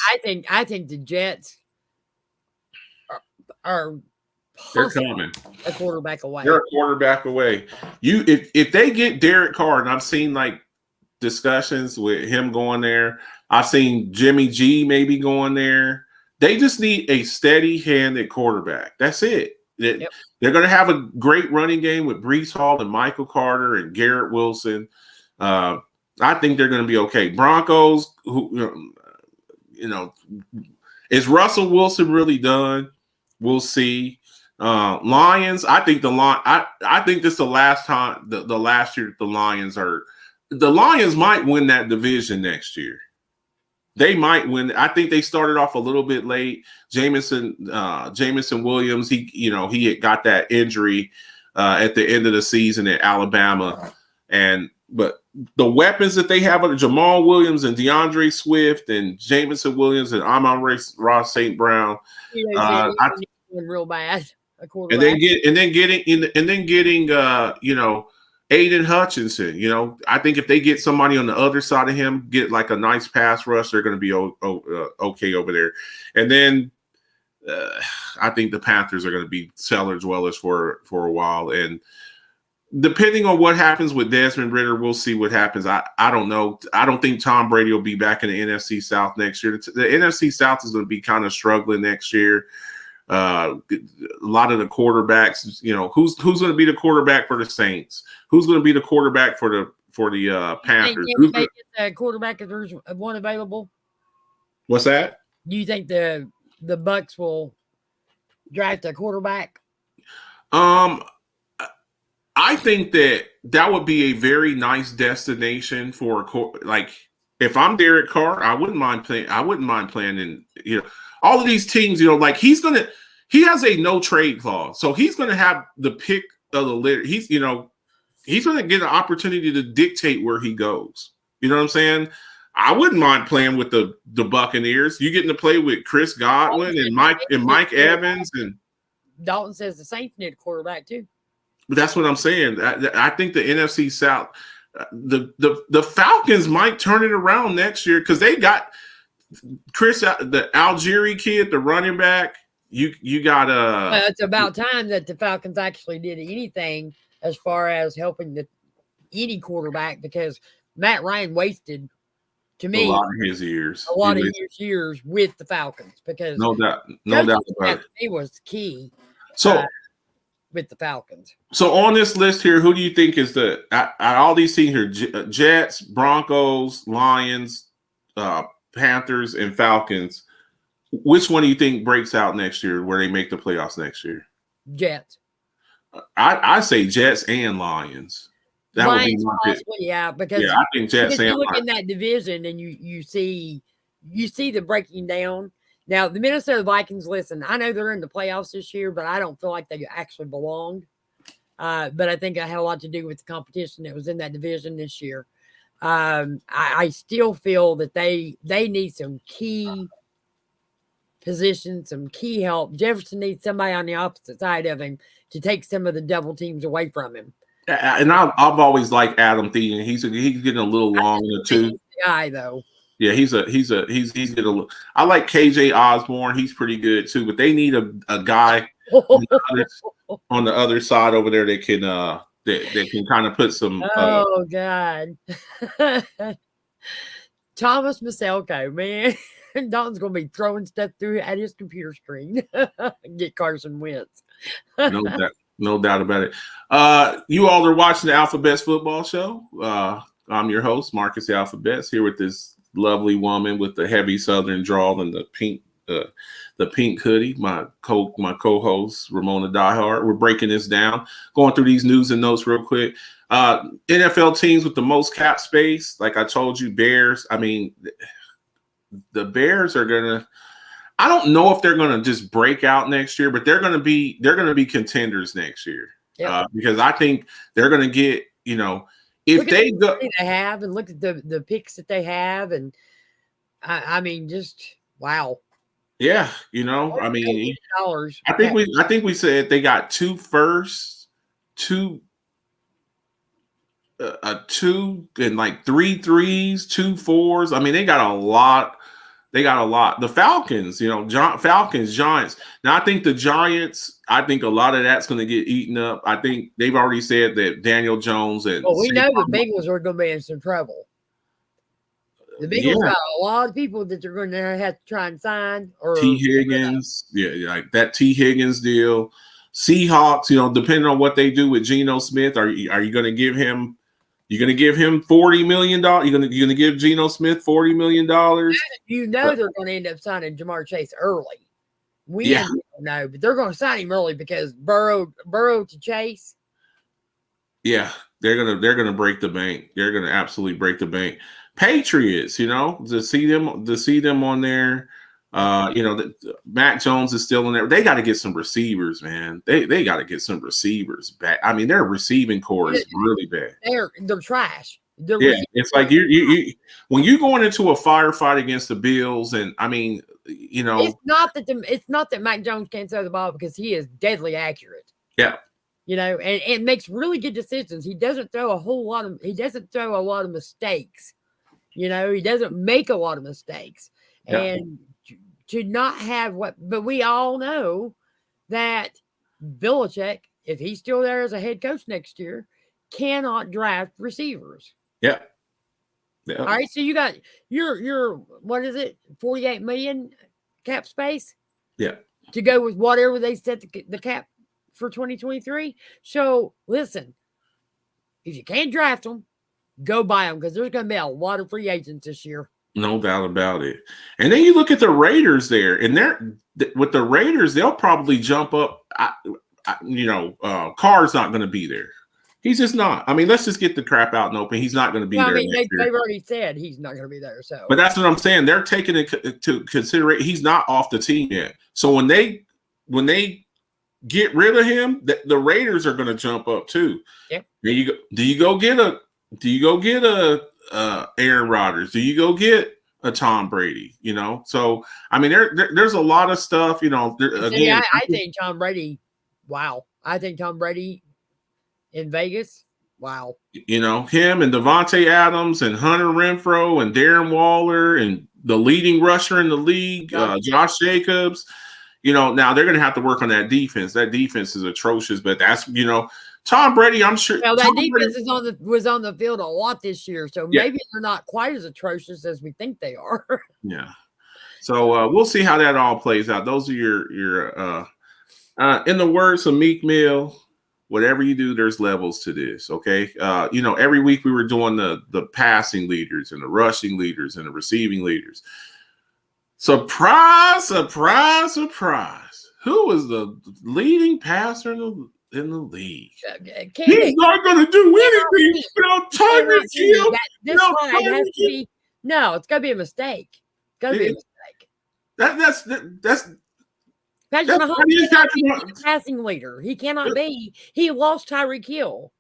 I think the Jets are They're coming. a quarterback away. They're a quarterback away. If they get Derek Carr, and I've seen like discussions with him going there. I've seen Jimmy G maybe going there. They just need a steady-handed quarterback. That's it. They're going to have a great running game with Breece Hall and Michael Carter and Garrett Wilson. I think they're going to be okay. Broncos, is Russell Wilson really done? We'll see. Lions, I think I think this is the last time the last year the Lions might win that division next year. They might win. I think they started off a little bit late. Jameson Williams, he had got that injury at the end of the season at Alabama, but the weapons that they have are Jamal Williams and DeAndre Swift and Jameson Williams and Amon-Ra St. Brown. Real bad. And then getting Aiden Hutchinson. I think if they get somebody on the other side of him, get like a nice pass rush, they're going to be okay over there. And then I think the Panthers are going to be Sellers Dwellers for a while. And depending on what happens with Desmond Ridder, we'll see what happens. I don't know. I don't think Tom Brady will be back in the NFC South next year. The NFC South is going to be kind of struggling next year. A lot of the quarterbacks, who's going to be the quarterback for the Saints? Who's going to be the quarterback for the Panthers? Do you think the quarterback if there's one available? What's that? Do you think the Bucks will draft a quarterback? I think that would be a very nice destination for if I'm Derek Carr, I wouldn't mind playing in all of these teams, he has a no trade clause. So he's going to have the pick of the litter. He's going to get an opportunity to dictate where he goes. You know what I'm saying? I wouldn't mind playing with the Buccaneers. You getting to play with Chris Godwin and Mike Evans. And Dalton says the Saints need a quarterback too. But that's what I'm saying. I think the NFC South, the Falcons might turn it around next year because they got – the Algieri kid, the running back, you got it's about time that the Falcons actually did anything as far as helping any quarterback because Matt Ryan wasted, to me, a lot of his years. Years with the Falcons because no doubt about it. He was key. So with the Falcons. So on this list here, who do you think is all these teams here? Jets, Broncos, Lions, Panthers, and Falcons. Which one do you think breaks out next year where they make the playoffs next year? Jets. I say Jets and Lions. That Lions would be my pick. Because I think Jets and you look Lions. in that division and you see the breaking down. Now the Minnesota Vikings, listen, I know they're in the playoffs this year, but I don't feel like they actually belonged. But I think it had a lot to do with the competition that was in that division this year. I still feel that they need some key positions, some key help. Jefferson needs somebody on the opposite side of him to take some of the double teams away from him. And I've always liked Adam Thielen. He's getting a little long in the tooth. Guy though. Yeah, he's getting a little. I like KJ Osborne. He's pretty good too. But they need a guy on the other side over there that can that can kind of put some. Oh God, Thomas Maselko, man, Don's gonna be throwing stuff through at his computer screen. Get Carson Wentz. No doubt about it. You all are watching the Alphabets Football Show. I'm your host, Marcus the Alphabets, here with this lovely woman with the heavy Southern drawl and the pink hoodie. My co-host Ramona Diehard. We're breaking this down, going through these news and notes real quick. NFL teams with the most cap space, like I told you, Bears. I mean, the Bears are gonna. I don't know if they're gonna just break out next year, but they're gonna be contenders next year. Yep. Because I think they're gonna get if look they at go, they have and look at the picks that they have, and I mean, just wow. Yeah, I mean, $8. I think we said they got 2 firsts, 2 and like 3 3s, 2 4s. I mean, they got a lot They got a lot. The Falcons, Falcons, Giants. Now, I think the Giants, I think a lot of that's going to get eaten up. I think they've already said that Daniel Jones and Well, we know the Bengals are going to be in some trouble. The Bengals got a lot of people that they're going to have to try and sign. Or T. Higgins, like that T. Higgins deal. Seahawks, depending on what they do with Geno Smith, are you going to give him? You're going to give him $40 million. You're going to give Geno Smith $40 million. They're going to end up signing Jamar Chase early. We don't know, but they're going to sign him early because Burrow to Chase. Yeah, they're gonna break the bank. They're gonna absolutely break the bank. Patriots, to see them on there. Mac Jones is still in there. They got to get some receivers, man. They got to get some receivers back. I mean, their receiving core is really bad. They're trash. It's like you when you're going into a firefight against the Bills, and I mean, it's not that Mac Jones can't throw the ball because he is deadly accurate. Yeah. And makes really good decisions. He doesn't throw a lot of mistakes. He doesn't make a lot of mistakes. Yeah. And to not have but we all know that Belichick, if he's still there as a head coach next year, cannot draft receivers. Yeah. All right. So you got your what is it? 48 million cap space. Yeah. To go with whatever they set the cap for 2023. So listen, if you can't draft them, go buy them because there's going to be a lot of free agents this year. No doubt about it. And then you look at the Raiders there, and with the Raiders, they'll probably jump up. Carr's not going to be there. He's just not. I mean, let's just get the crap out and open. He's not going to be there. I mean, they've already said he's not going to be there. So, but that's what I'm saying. They're taking it to consideration. He's not off the team yet. So when they get rid of him, the Raiders are going to jump up too. Yeah. Do you go get a Aaron Rodgers? Do you go get a Tom Brady? So I mean, there's a lot of stuff. I think Tom Brady. Wow, I think Tom Brady in Vegas. Wow. Him and Devontae Adams and Hunter Renfrow and Darren Waller and the leading rusher in the league, Josh Jacobs. Now they're going to have to work on that defense. That defense is atrocious, but that's Tom Brady, I'm sure. Well, that defense was on the field a lot this year, so maybe they're not quite as atrocious as we think they are. Yeah. So we'll see how that all plays out. Those are your in the words of Meek Mill, whatever you do, there's levels to this. Okay. Every week we were doing the passing leaders and the rushing leaders and the receiving leaders. Surprise, surprise, surprise. Who was the leading passer in the league? He's not going to do anything without Tyreek Hill. No, it's got to be a mistake. It's got to be a mistake. That's Patrick Mahomes cannot be the passing leader. He cannot be. He lost Tyreek Hill.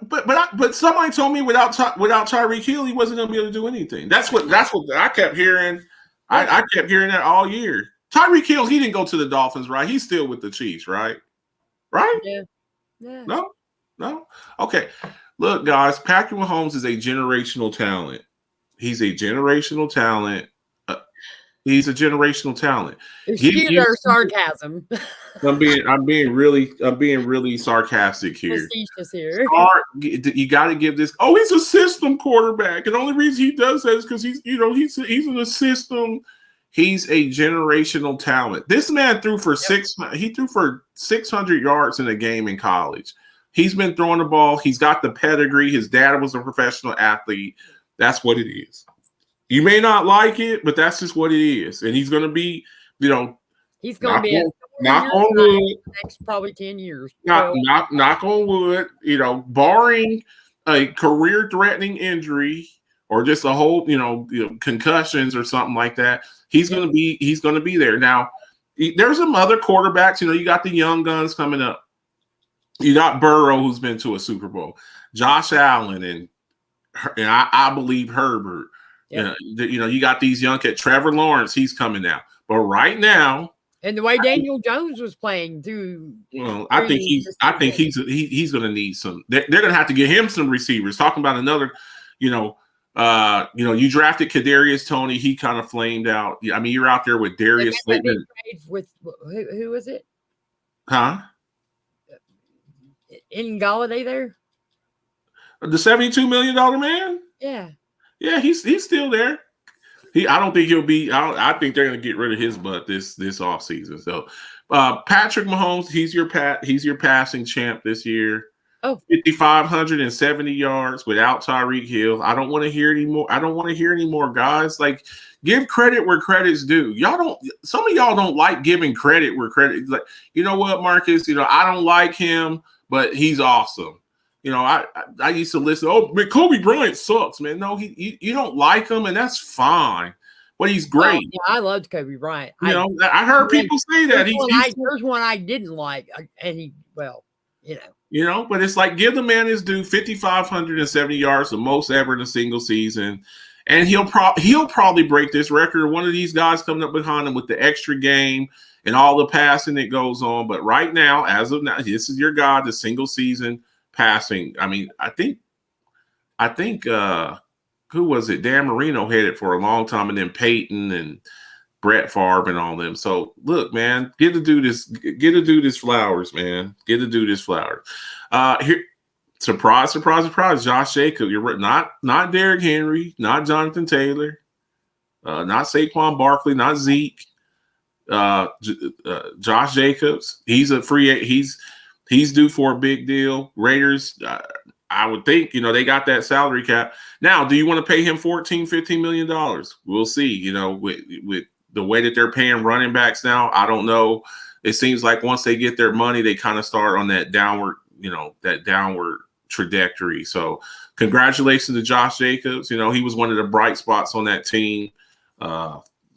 But somebody told me without Tyreek Hill, he wasn't going to be able to do anything. That's what I kept hearing. I kept hearing that all year. Tyreek Hill, he didn't go to the Dolphins, right? He's still with the Chiefs, right? Right? Yeah. No. Okay. Look, guys, Patrick Mahomes is a generational talent. He's a generational talent. He's a generational talent. Excuse our sarcasm. I'm being really sarcastic here. Facetious here. You got to give this. Oh, he's a system quarterback, and the only reason he does that is because he's in a system. He's a generational talent. This man threw for 600 yards in a game in college. He's been throwing the ball. He's got the pedigree. His dad was a professional athlete. That's what it is. You may not like it, but that's just what it is. And he's going to be, he's going to be knock on wood. Next probably 10 years. Knock on wood. Barring a career-threatening injury or just a whole, concussions or something like that, he's going to be there. Now, there's some other quarterbacks. You got the young guns coming up. You got Burrow, who's been to a Super Bowl. Josh Allen and I believe Herbert. Yep. You got these young kids. Trevor Lawrence, he's coming out. But right now, and the way Daniel Jones was playing too. Well, I think he's going to need some. They're going to have to get him some receivers. Talking about another, You drafted Kadarius Toney. He kind of flamed out. I mean, you're out there with Darius Slayton. With who was it? Huh? In Galladay there? The $72 million man? Yeah. Yeah, he's still there. I don't think he'll be. I think they're going to get rid of his butt this offseason. So, Patrick Mahomes, he's your passing champ this year. Oh, 5,570 yards without Tyreek Hill. I don't want to hear anymore. I don't want to hear any more, guys. Like, give credit where credit's due. Some of y'all don't like giving credit where credit. Like, you know what, Marcus? I don't like him, but he's awesome. I used to listen. Oh, man, Kobe Bryant sucks, man. No, you don't like him, and that's fine. But he's great. Yeah, I loved Kobe Bryant. I heard people say that there's one I didn't like, and but it's like, give the man his due. 5,570 yards, the most ever in a single season, and he'll probably break this record. One of these guys coming up behind him with the extra game and all the passing that goes on. But right now, as of now, this is your guy, the single season passing. I mean, I think who was it? Dan Marino had it for a long time, and then Peyton and Brett Favre and all them. So look, man, get to do this flowers, man. Get to do this flowers. Here, surprise, surprise, surprise. Josh Jacobs, you're not Derrick Henry, not Jonathan Taylor, not Saquon Barkley, not Zeke. Josh Jacobs, he's a free. He's due for a big deal. Raiders, I would think, they got that salary cap. Now, do you want to pay him $14-15 million? We'll see. With the way that they're paying running backs now, I don't know. It seems like once they get their money, they kind of start on that downward trajectory. So congratulations to Josh Jacobs. He was one of the bright spots on that team.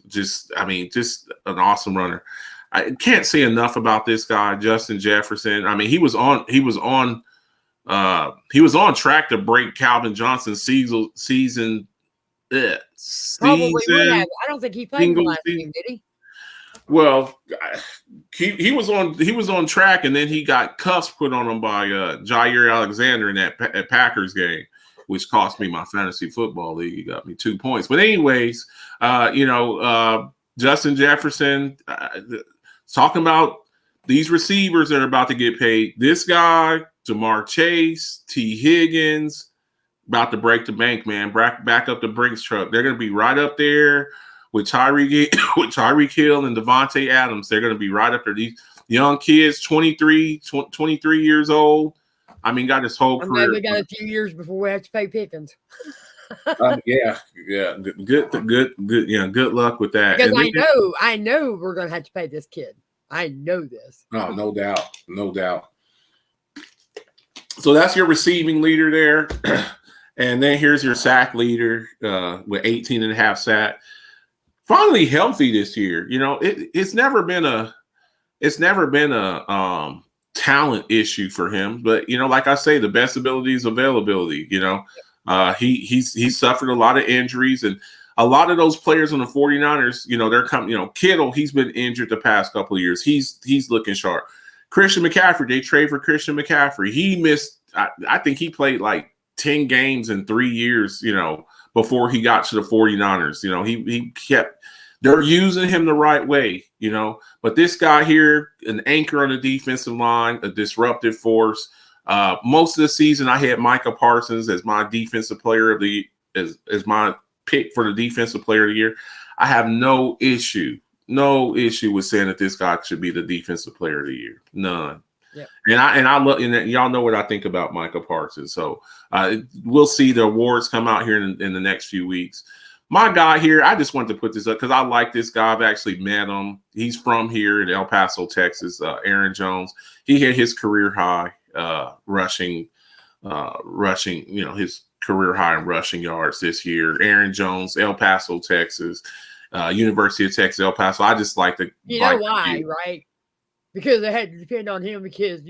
Just an awesome runner. I can't say enough about this guy, Justin Jefferson. I mean, he was on track to break Calvin Johnson's season. Probably would have. I don't think he played the last game, did he? Well, he was on track, and then he got cuffs put on him by Jair Alexander in that Packers game, which cost me my fantasy football league. He got me 2 points. But anyways, Justin Jefferson, talking about these receivers that are about to get paid. This guy, Jamar Chase, T. Higgins, about to break the bank, man. Back up the Brinks truck. They're going to be right up there with Tyreek Hill and Devontae Adams. They're going to be right up there. These young kids, 23 years old. I mean, got his whole career. We got a few years before we have to pay Pickens. Yeah. Good. Good luck with that. Because I know we're going to have to pay this kid. I know this. Oh, no doubt. So that's your receiving leader there. And then here's your sack leader with 18 and a half sack. Finally healthy this year. It's never been a talent issue for him. But, like I say, the best ability is availability. He's suffered a lot of injuries, and a lot of those players on the 49ers, they're coming, Kittle, he's been injured the past couple of years. He's looking sharp. Christian McCaffrey, they trade for Christian McCaffrey. He missed, I think he played like 10 games in 3 years, before he got to the 49ers. They're using him the right way, but this guy here, an anchor on the defensive line, a disruptive force. Most of the season I had Micah Parsons as my defensive player of the as my pick for the defensive player of the year. I have no issue with saying that this guy should be the defensive player of the year. None. Yeah. And I love, and y'all know what I think about Micah Parsons. So we'll see the awards come out here in the next few weeks. My guy here, I just wanted to put this up because I like this guy. I've actually met him. He's from here in El Paso, Texas. Aaron Jones. He had his career high rushing, his career high in rushing yards this year. Aaron Jones, El Paso, Texas, University of Texas, El Paso. I just like the. You know why, right? Because they had to depend on him because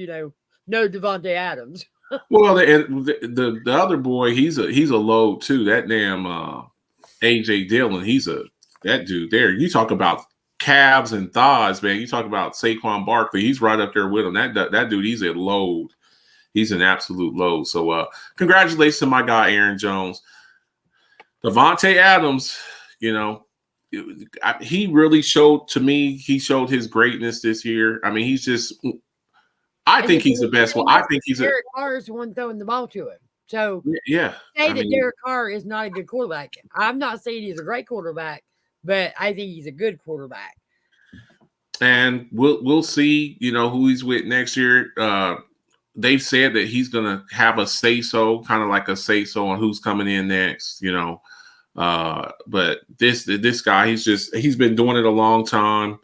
no Devontae Adams. Well, the other boy, he's a load too. That damn AJ Dillon, that dude there. You talk about calves and thighs, man. You talk about Saquon Barkley. He's right up there with him. That dude, he's a load. He's an absolute load. So congratulations to my guy Aaron Jones. Devontae Adams, he really showed to me. He showed his greatness this year. I mean, he's just. I think he's the best one. I think he's Derek Carr is the one throwing the ball to him. So yeah. Say that Derek Carr is not a good quarterback. I'm not saying he's a great quarterback, but I think he's a good quarterback. And we'll see, who he's with next year. They've said that he's gonna have a say-so, kind of like a say-so on who's coming in next, But this guy, he's been doing it a long time.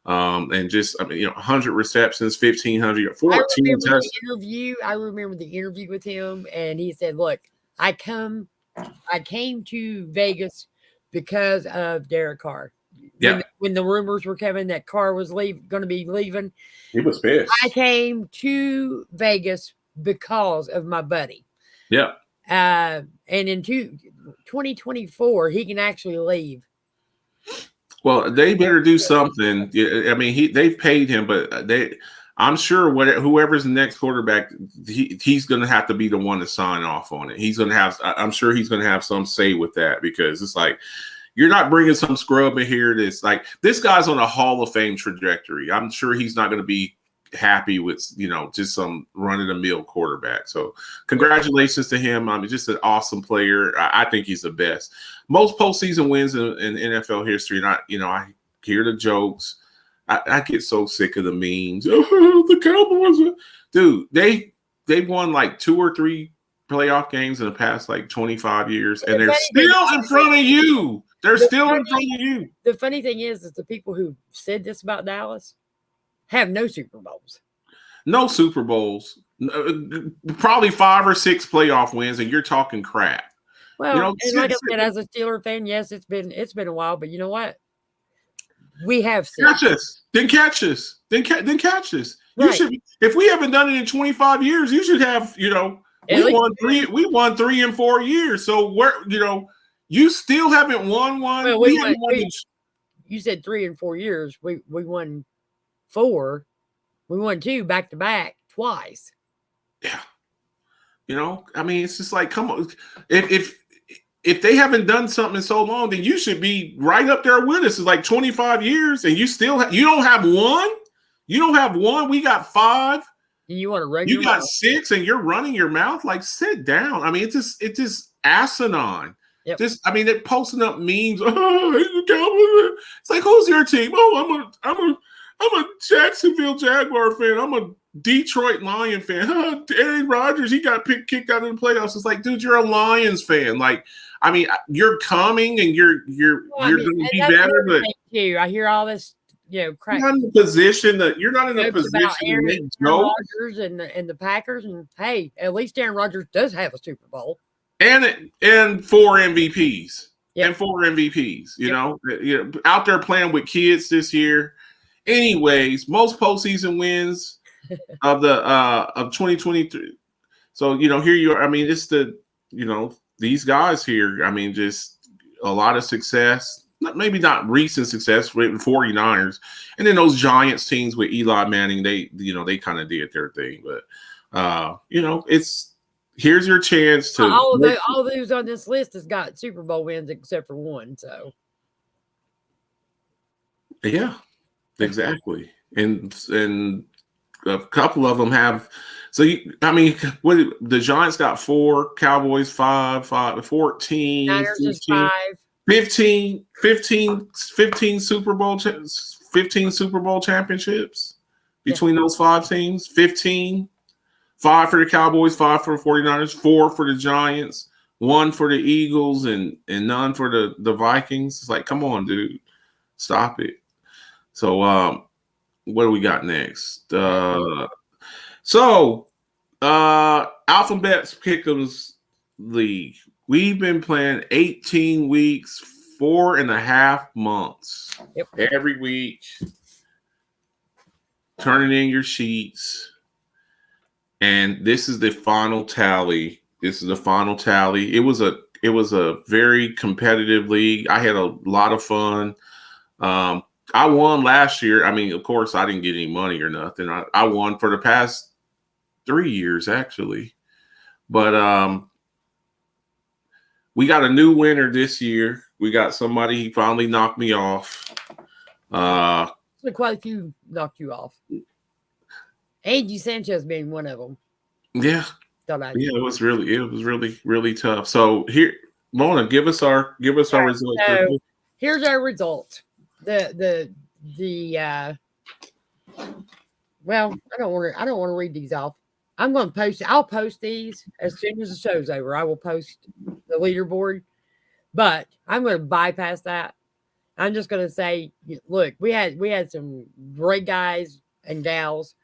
And 100 receptions, 1,500, 14 touchdowns. I remember the interview with him, and he said, "Look, I came to Vegas because of Derek Carr. Yeah, when the rumors were coming that Carr was going to be leaving, he was pissed. I came to Vegas because of my buddy. Yeah, and in 2024, he can actually leave." Well, they better do something. I mean, they've paid him, but I'm sure whoever's the next quarterback, he's going to have to be the one to sign off on it. I'm sure he's going to have some say with that, because it's like, you're not bringing some scrub in here. This guy's on a Hall of Fame trajectory. I'm sure he's not going to be happy with, just some run-of-the-mill quarterback. So congratulations to him. I mean, just an awesome player. I think he's the best. Most postseason wins in NFL history. And I hear the jokes. I get so sick of the memes. Oh, the Cowboys, dude, they've won like 2 or 3 playoff games in the past like 25 years, and they're still in front of you. They're still in front of you. The funny thing is the people who said this about Dallas have no Super Bowls. No Super Bowls. Probably 5 or 6 playoff wins, and you're talking crap. Well, and like I said, as a Steeler fan, yes, it's been a while, but you know what? We have catch us. Then catch us. Then catch us. Right. You should. If we haven't done it in 25 years, you should have. We won 3. We won 3 in 4 years. So you still haven't won one. Well, you said 3 in 4 years. We won 4. We won 2 back to back twice. Yeah. I mean, it's just like, come on. If they haven't done something in so long, then you should be right up there with us. It's like 25 years, and you don't have one. You don't have one. We got 5. You want a regular? You got 6, and you're running your mouth. Like, sit down. I mean, it's just asinine. Yep. They're posting up memes. Oh, it's like, who's your team? Oh, I'm a Jacksonville Jaguar fan. I'm a Detroit Lion fan. Aaron Rodgers, he got kicked out of the playoffs. It's like, dude, you're a Lions fan. Like, I mean, you're coming and you're going to be better, but I hear all this, crap. You're not in a position to make jokes. Rodgers and the Packers, and hey, at least Aaron Rodgers does have a Super Bowl and 4 MVPs. Yep. And 4 MVPs. Out there playing with kids this year. Anyways, most postseason wins of 2023. So here you are. I mean, it's these guys here. I mean, just a lot of success. Maybe not recent success with the 49ers, and then those Giants teams with Eli Manning. They kind of did their thing, but it's here's your chance to. All those on this list has got Super Bowl wins except for one. So yeah. Exactly, and a couple of them have. So the Giants got 4, Cowboys 5, 14, Niners 15, is 5, 15 Super Bowl championships between those 5 teams. 15, 5 for the Cowboys, 5 for the 49ers, 4 for the Giants, 1 for the Eagles, and none for the Vikings. It's like, come on, dude, stop it. So, what do we got next? Alphabet's Pick'ems League. We've been playing 18 weeks, 4.5 months. Yep. Every week, turning in your sheets. And this is the final tally. It was a very competitive league. I had a lot of fun. I won last year. I mean, of course, I didn't get any money or nothing. I won for the past 3 years, actually. But we got a new winner this year. We got somebody, he finally knocked me off. So quite a few knocked you off. Angie Sanchez being one of them. Yeah. It was really tough. So here, Mona, give us our results. So here's our results. Well, I don't want to read these off. I'm going to post. I'll post these as soon as the show's over. I will post the leaderboard, but I'm going to bypass that. I'm just going to say, look, we had some great guys and gals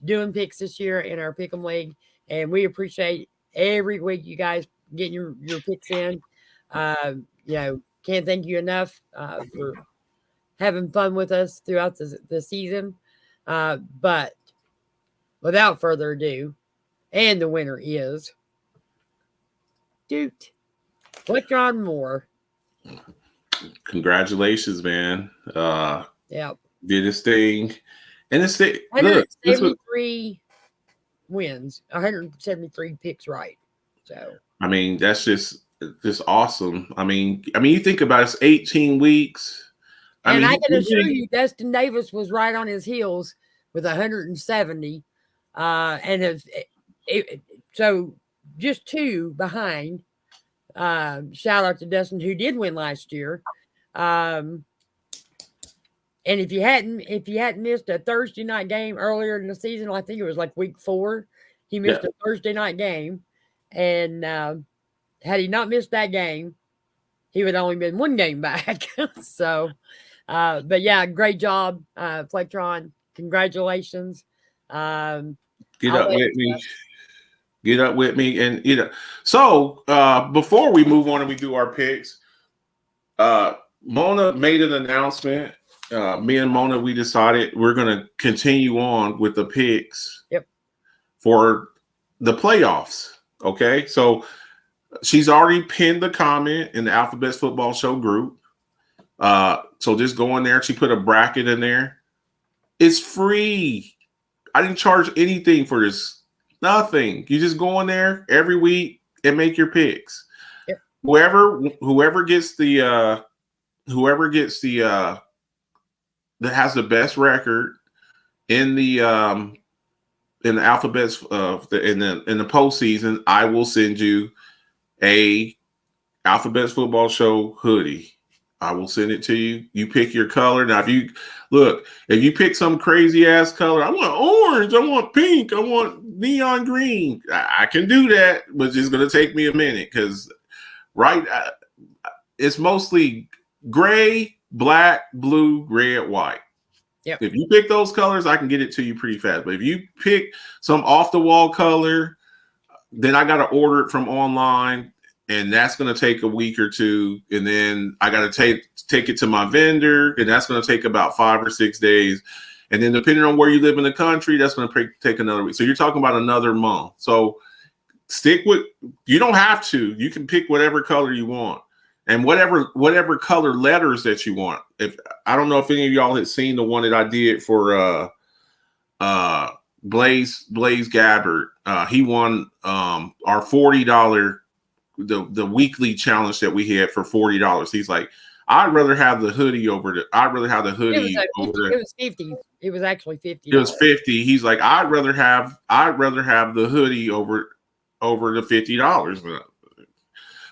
doing picks this year in our Pick'em League, and we appreciate every week you guys getting your picks in. Can't thank you enough for having fun with us throughout the season. But without further ado, and the winner is Duke Fletcher Moore. Congratulations, man. Yep. Did his thing. And it's 173 wins, 173 picks right. So I mean, that's just awesome. I mean, you think about it, it's 18 weeks. I can assure you, Dustin Davis was right on his heels with 170. So just 2 behind. Shout out to Dustin, who did win last year. And if you hadn't missed a Thursday night game earlier in the season, I think it was like week 4, he missed a Thursday night game. And had he not missed that game, he would only been 1 game back. So, but yeah, great job, Fletron. Congratulations. Get up with me. And, so before we move on and we do our picks, Mona made an announcement. Me and Mona, we decided we're going to continue on with the picks for the playoffs. Okay. So she's already pinned the comment in the Alphabets Football Show group. So just go in there. She put a bracket in there. It's free. I didn't charge anything for this. Nothing. You just go in there every week and make your picks. Yep. Whoever gets the that has the best record in the Alphabets in the postseason, I will send you a Alphabets Football Show hoodie. I will send it to you. You pick your color. Now, if you pick some crazy ass color, I want orange, I want pink, I want neon green. I can do that, but it's going to take me a minute because it's mostly gray, black, blue, red, white. Yep. If you pick those colors, I can get it to you pretty fast. But if you pick some off the wall color, then I got to order it from online. And that's going to take a week or 2. And then I got to take it to my vendor. And that's going to take about 5 or 6 days. And then depending on where you live in the country, that's going to take another week. So you're talking about another month. So you don't have to. You can pick whatever color you want. And whatever color letters that you want. If I don't know if any of y'all had seen the one that I did for Blaze Gabbard. He won our $40 the weekly challenge that we had for $40. He's like, I'd rather have the hoodie over the. I'd rather have the hoodie. It was 50. It was actually 50. It was 50. He's like, I'd rather have the hoodie over the $50.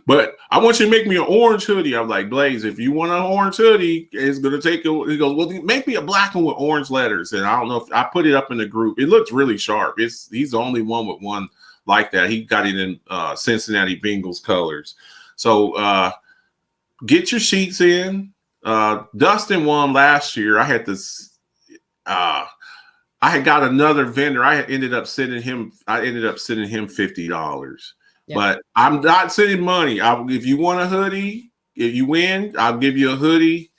But I want you to make me an orange hoodie. I'm like, Blaze, if you want an orange hoodie, it's gonna take it. He goes, well, make me a black one with orange letters. And I don't know if I put it up in the group. It looks really sharp. He's the only one with one like that. He got it in Cincinnati Bengals colors. So get your sheets in. Dustin won last year. I had this. I had got another vendor. I ended up sending him $50. Yeah. But I'm not sending money. If you want a hoodie, if you win, I'll give you a hoodie.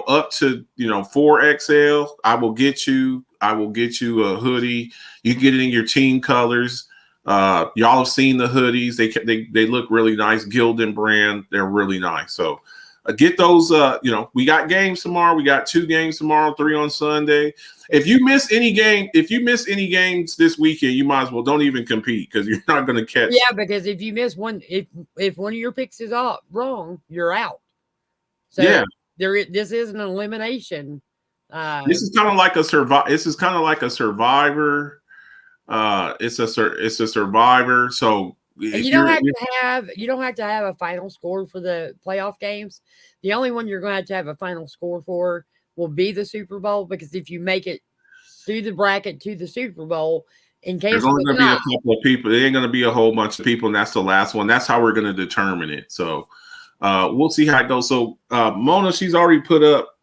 Up to 4XL. I will get you a hoodie. You get it in your team colors. Y'all have seen the hoodies. They look really nice. Gildan brand. They're really nice. So Get those. We got games tomorrow. We got 2 games tomorrow, 3 on Sunday. If you miss any games this weekend, you might as well don't even compete because you're not going to catch. Yeah, because if you miss one, if one of your picks is wrong, you're out. So yeah, this is an elimination. This is kind of like a survive. This is kind of like a survivor. It's a survivor. So and you don't have to have a final score for the playoff games. The only one you're going to have a final score for will be the Super Bowl, because if you make it through the bracket to the Super Bowl, in case there's only going to be a couple of people. There ain't going to be a whole bunch of people, and that's the last one. That's how we're going to determine it. So we'll see how it goes. So Mona, she's already put up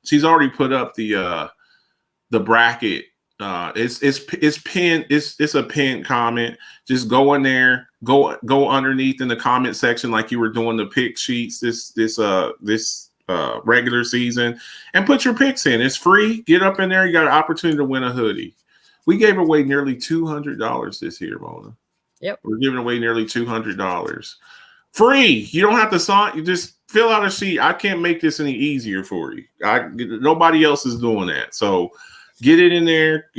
the bracket. It's pinned. It's a pinned comment. Just go in there. Go underneath in the comment section like you were doing the pick sheets this regular season, and put your picks in. It's free. Get up in there. You got an opportunity to win a hoodie. We gave away nearly $200 this year, Mona. Yep. We're giving away nearly $200. Free. You don't have to sign. You just fill out a sheet. I can't make this any easier for you. Nobody else is doing that. So get it in there.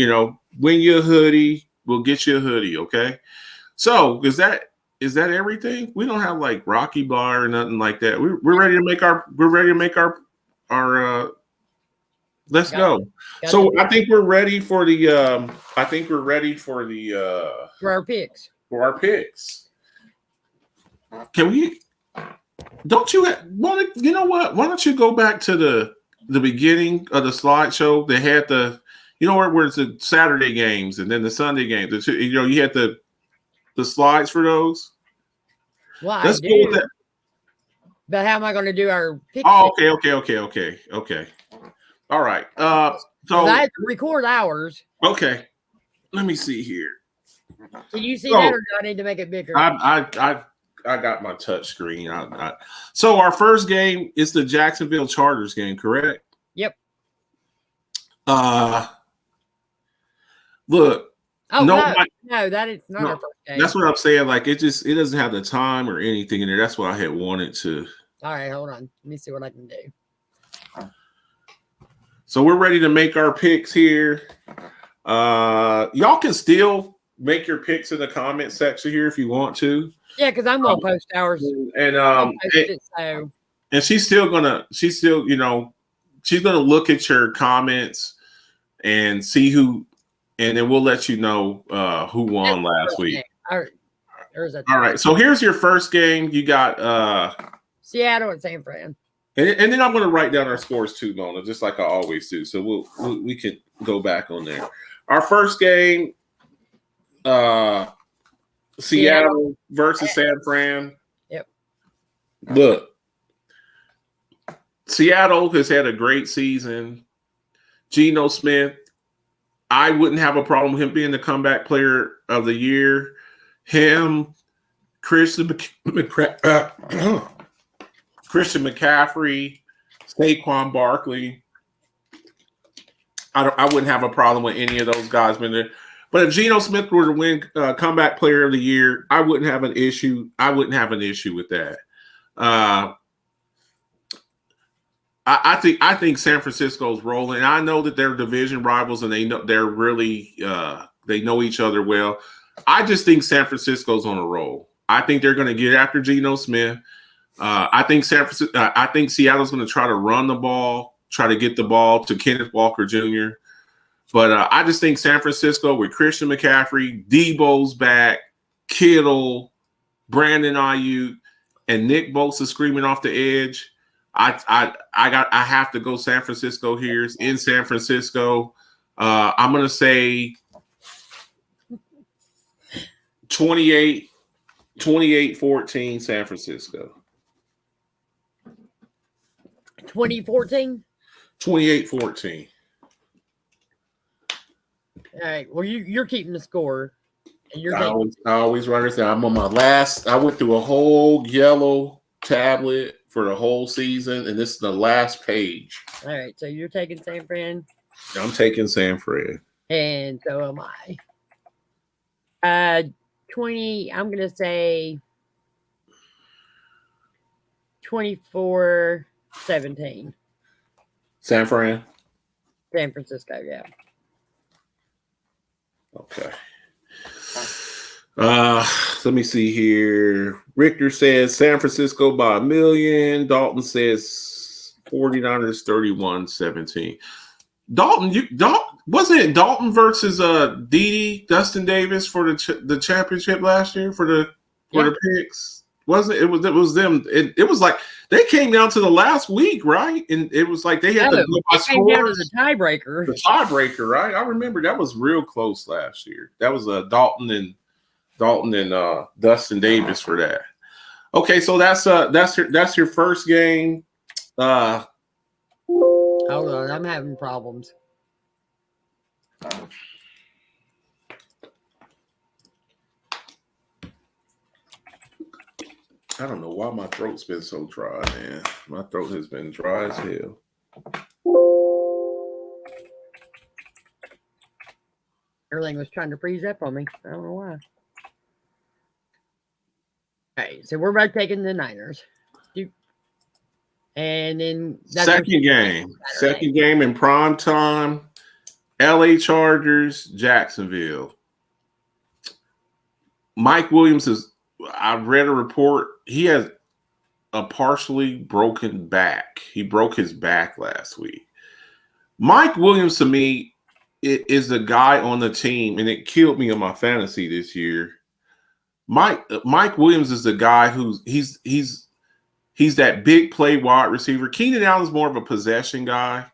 Win you a hoodie. We'll get you a hoodie. Okay. So is that everything? We don't have like Rocky Bar or nothing like that. We're ready to make our let's go. So I think we're ready for our picks. For our picks. Can we? Don't you want to? You know what? Why don't you go back to the beginning of the slideshow? They had where it's the Saturday games and then the Sunday games. You had the slides for those. Well, let's go with that. But how am I going to do our picks? Oh, okay. All right. So I have to record ours. Okay. Let me see here. Can you see that, or do I need to make it bigger? I got my touch screen. So our first game is the Jacksonville Chargers game, correct? Yep. Look. Oh, no, that is not our first game. That's what I'm saying. Like it doesn't have the time or anything in there. That's what I had wanted to. All right, hold on. Let me see what I can do. So we're ready to make our picks here. Y'all can still make your picks in the comment section here if you want to. Yeah, because I'm gonna post ours. And she's gonna look at your comments and see who. And then we'll let you know who won last week. All right. So here's your first game. You got Seattle and San Fran. And then I'm going to write down our scores too, Mona, just like I always do. So we can go back on there. Our first game, Seattle versus San Fran. Yep. Look, Seattle has had a great season. Geno Smith. I wouldn't have a problem with him being the comeback player of the year. Him, Christian McCaffrey, Saquon Barkley. I wouldn't have a problem with any of those guys. But if Geno Smith were to win comeback player of the year, I wouldn't have an issue. With that. I think San Francisco's rolling. I know that they're division rivals and they know each other well. I just think San Francisco's on a roll. I think they're going to get after Geno Smith. I think Seattle's going to try to run the ball, try to get the ball to Kenneth Walker Jr. But I just think San Francisco with Christian McCaffrey, Debo's back, Kittle, Brandon Ayuk, and Nick Bosa screaming off the edge. I have to go San Francisco here in San Francisco. I'm going to say 28-14 San Francisco. 2014? 28-14. All right. Well, you're keeping the score. And I always write it down. I'm on my last. I went through a whole yellow tablet for the whole season, and this is the last page. All right, so you're taking San Fran? I'm taking San Fran. And so am I. 20, I'm going to say 24-17. 17. San Fran. San Francisco, yeah. Okay. Let me see here. Richter says San Francisco by 1 million. Dalton says 49ers 31-17. Dalton, wasn't it Dalton versus Didi Dustin Davis for the championship last year for the picks? Wasn't it? It was them. It was like they came down to the last week, right? And it was like they had to go by came down to scores. the tiebreaker. The tiebreaker, right? I remember that was real close last year. That was Dalton and Dustin Davis for that. Okay, so that's your first game. Hold on, I'm having problems. I don't know why my throat's been so dry, man. My throat has been dry as hell. Everything was trying to freeze up on me. I don't know why. Okay, so we're both taking the Niners. And then second game in prime time. LA Chargers, Jacksonville. Mike Williams I read a report. He has a partially broken back. He broke his back last week. Mike Williams, to me, is the guy on the team, and it killed me in my fantasy this year. Mike Williams is the guy he's that big play wide receiver. Keenan Allen's more of a possession guy.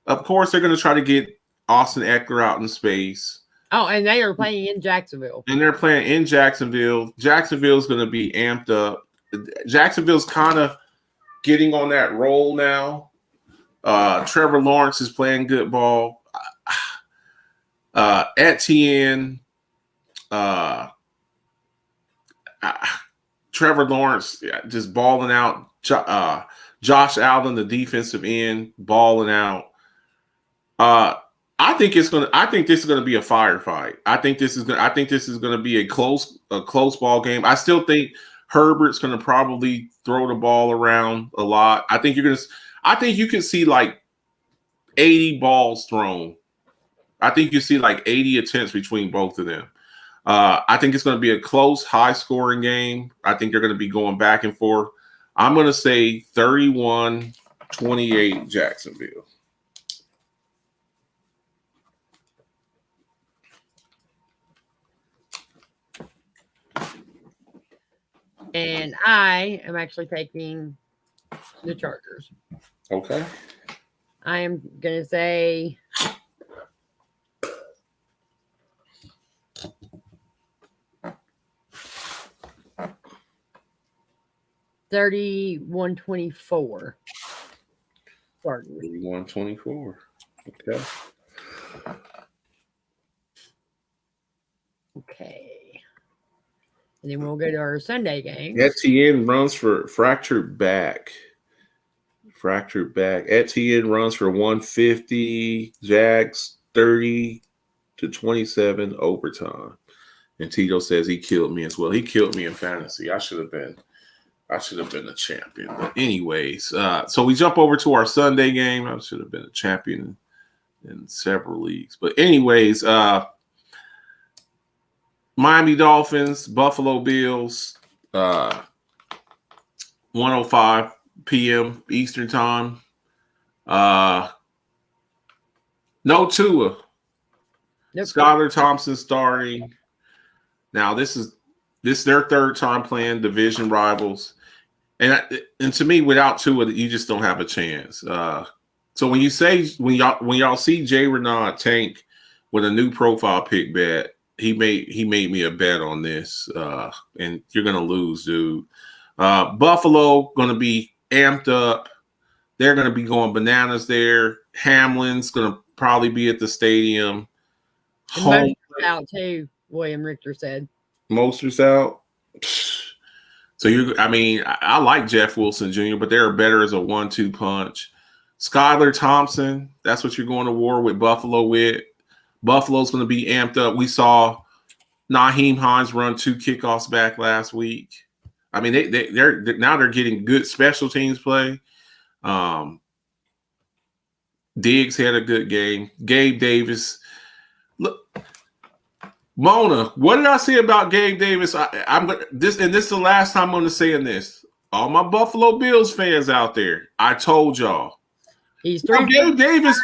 Of course, they're going to try to get Austin Eckler out in space. Oh, and they are playing in Jacksonville. And they're playing in Jacksonville. Jacksonville's going to be amped up. Jacksonville's kind of getting on that roll now. Trevor Lawrence is playing good ball. Etienne, Trevor Lawrence just balling out. Josh Allen, the defensive end, balling out. I think this is going to be a firefight. I think this is going to be a close ball game. I still think Herbert's going to probably throw the ball around a lot. I think you can see like 80 balls thrown. I think you see like 80 attempts between both of them. I think it's going to be a close, high-scoring game. I think they're going to be going back and forth. I'm going to say 31-28 Jacksonville. And I am actually taking the Chargers. Okay. I am going to say 31-24. 31-24. Okay. Okay. And then we'll go to our Sunday game. Etienne runs for fractured back. Etienne runs for 150. Jags 30-27 overtime. And Tito says he killed me as well. He killed me in fantasy. I should have been a champion. But anyways, so we jump over to our Sunday game. I should have been a champion in several leagues. But anyways, Miami Dolphins, Buffalo Bills, 1:05 p.m. Eastern time. No Tua. Nope. Skylar Thompson starting. Now this is their third time playing division rivals, and to me, without Tua, you just don't have a chance. So when y'all see Jay Renaud tank with a new profile pick bet, he made me a bet on this, and you're gonna lose, dude. Buffalo gonna be amped up. They're gonna be going bananas there. Hamlin's gonna probably be at the stadium. Mostert's out too, William Richter said. Mostert's out. So I like Jeff Wilson Jr., but they're better as a 1-2 punch. Skylar Thompson, that's what you're going to war with Buffalo with. Buffalo's going to be amped up. We saw Naheem Hines run 2 kickoffs back last week. I mean, they're getting good special teams play. Diggs had a good game. Gabe Davis. Look, Mona, what did I say about Gabe Davis? This is the last time I'm going to say this. All my Buffalo Bills fans out there, I told y'all. He's Gabe Davis.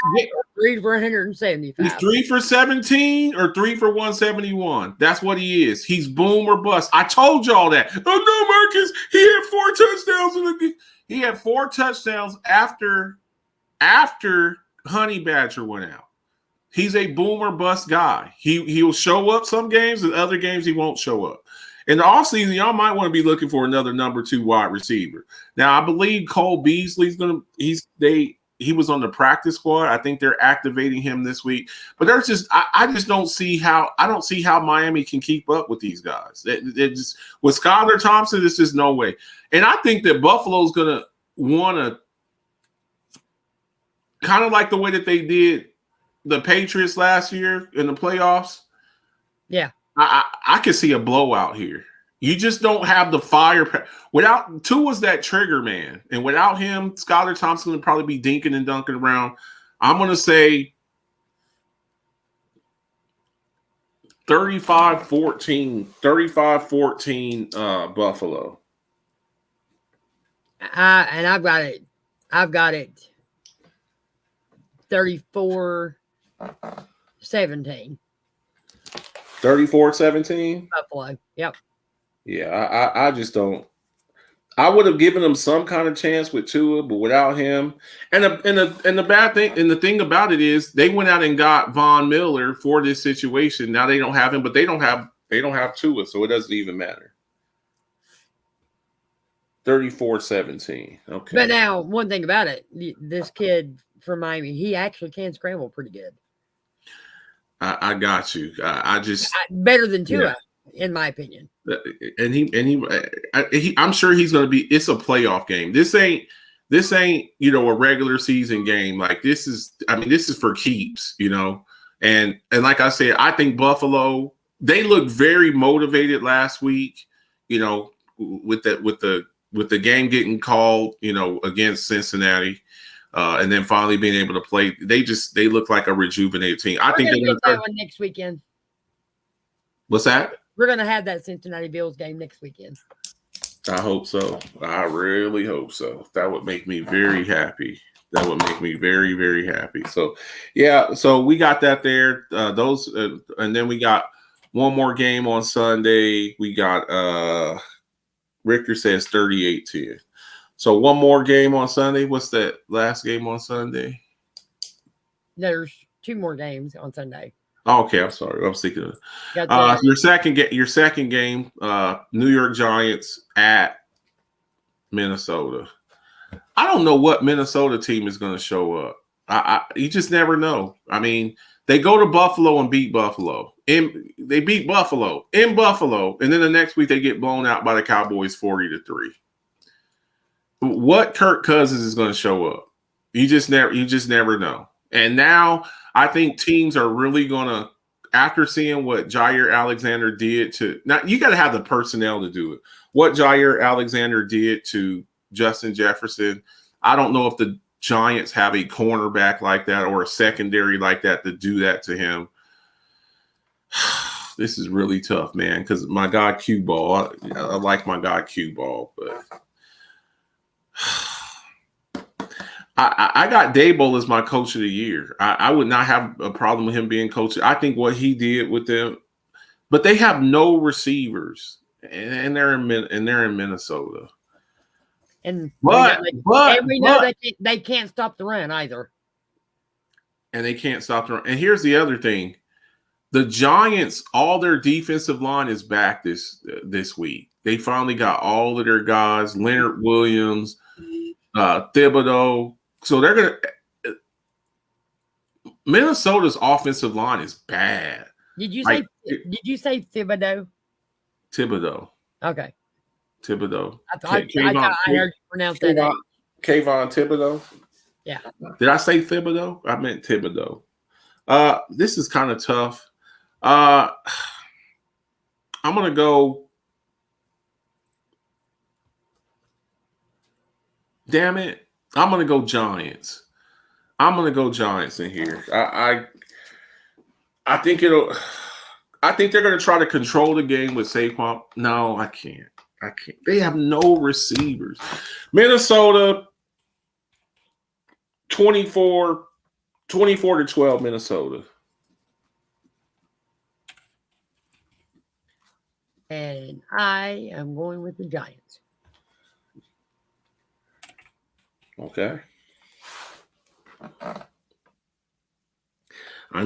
3 for 175. He's 3 for 17 or 3 for 171. That's what he is. He's boom or bust. I told y'all that. Oh no, Marcus. He had 4 touchdowns. He had 4 touchdowns after Honey Badger went out. He's a boom or bust guy. He'll show up some games, and other games he won't show up. In the offseason, y'all might want to be looking for another number 2 wide receiver. Now, I believe Cole Beasley's he was on the practice squad. I think they're activating him this week. But there's just I just don't see how Miami can keep up with these guys. It just with Skylar Thompson, there's just no way. And I think that Buffalo's gonna want to kind of like the way that they did the Patriots last year in the playoffs. Yeah. I could see a blowout here. You just don't have the fire. Without Tua's that trigger man. And without him, Skylar Thompson would probably be dinking and dunking around. I'm going to say 35-14 Buffalo. And I've got it 34-17. 34-17? Buffalo. Yep. Yeah, I just don't. I would have given them some kind of chance with Tua, but without him, and the bad thing, and the thing about it is they went out and got Von Miller for this situation. Now they don't have him, but they don't have Tua, so it doesn't even matter. 34-17. Okay. But now, one thing about it, this kid from Miami, he actually can scramble pretty good. I got you. I just better than Tua, in my opinion. And I'm sure he's going to be. It's a playoff game. This ain't a regular season game. Like this is for keeps. And like I said, I think Buffalo, they looked very motivated last week. With the game getting called, against Cincinnati. And then finally being able to play, they look like a rejuvenated team. I think they're going to that one next weekend. What's that? We're going to have that Cincinnati Bills game next weekend. I hope so. I really hope so. That would make me very happy. That would make me very, very happy. So, yeah. So we got that there. And then we got one more game on Sunday. We got Richter says 38-10. So one more game on Sunday. What's that last game on Sunday? There's 2 more games on Sunday. Oh, okay, I'm sorry. I was thinking of your second game, New York Giants at Minnesota. I don't know what Minnesota team is going to show up. You just never know. I mean, they go to Buffalo and beat Buffalo. They beat Buffalo in Buffalo, and then the next week they get blown out by the Cowboys 40-3. What Kirk Cousins is going to show up? You just never know. And now I think teams are really going to, after seeing what Jair Alexander did now you got to have the personnel to do it. What Jair Alexander did to Justin Jefferson, I don't know if the Giants have a cornerback like that or a secondary like that to do that to him. This is really tough, man, because my guy Q Ball, I like my guy Q Ball, but I got Daboll as my coach of the year. I would not have a problem with him being coach. I think what he did with them, but they have no receivers, and they're in Minnesota. And we know they can't stop the run either. And they can't stop the run. And here's the other thing: the Giants, all their defensive line is back this week. They finally got all of their guys: Leonard Williams, Thibodeau. So they're gonna. Minnesota's offensive line is bad. Did you say Thibodeau? Thibodeau. Okay. Thibodeau. I heard you pronounce that name. Kayvon Thibodeau. Yeah. Did I say Thibodeau? I meant Thibodeau. This is kind of tough. I'm gonna go. Damn it. I'm gonna go Giants. I'm gonna go Giants in here. I think it'll. I think they're gonna try to control the game with Saquon. No, I can't. I can't. They have no receivers. Minnesota 24 to 12. Minnesota. And I am going with the Giants. Okay. I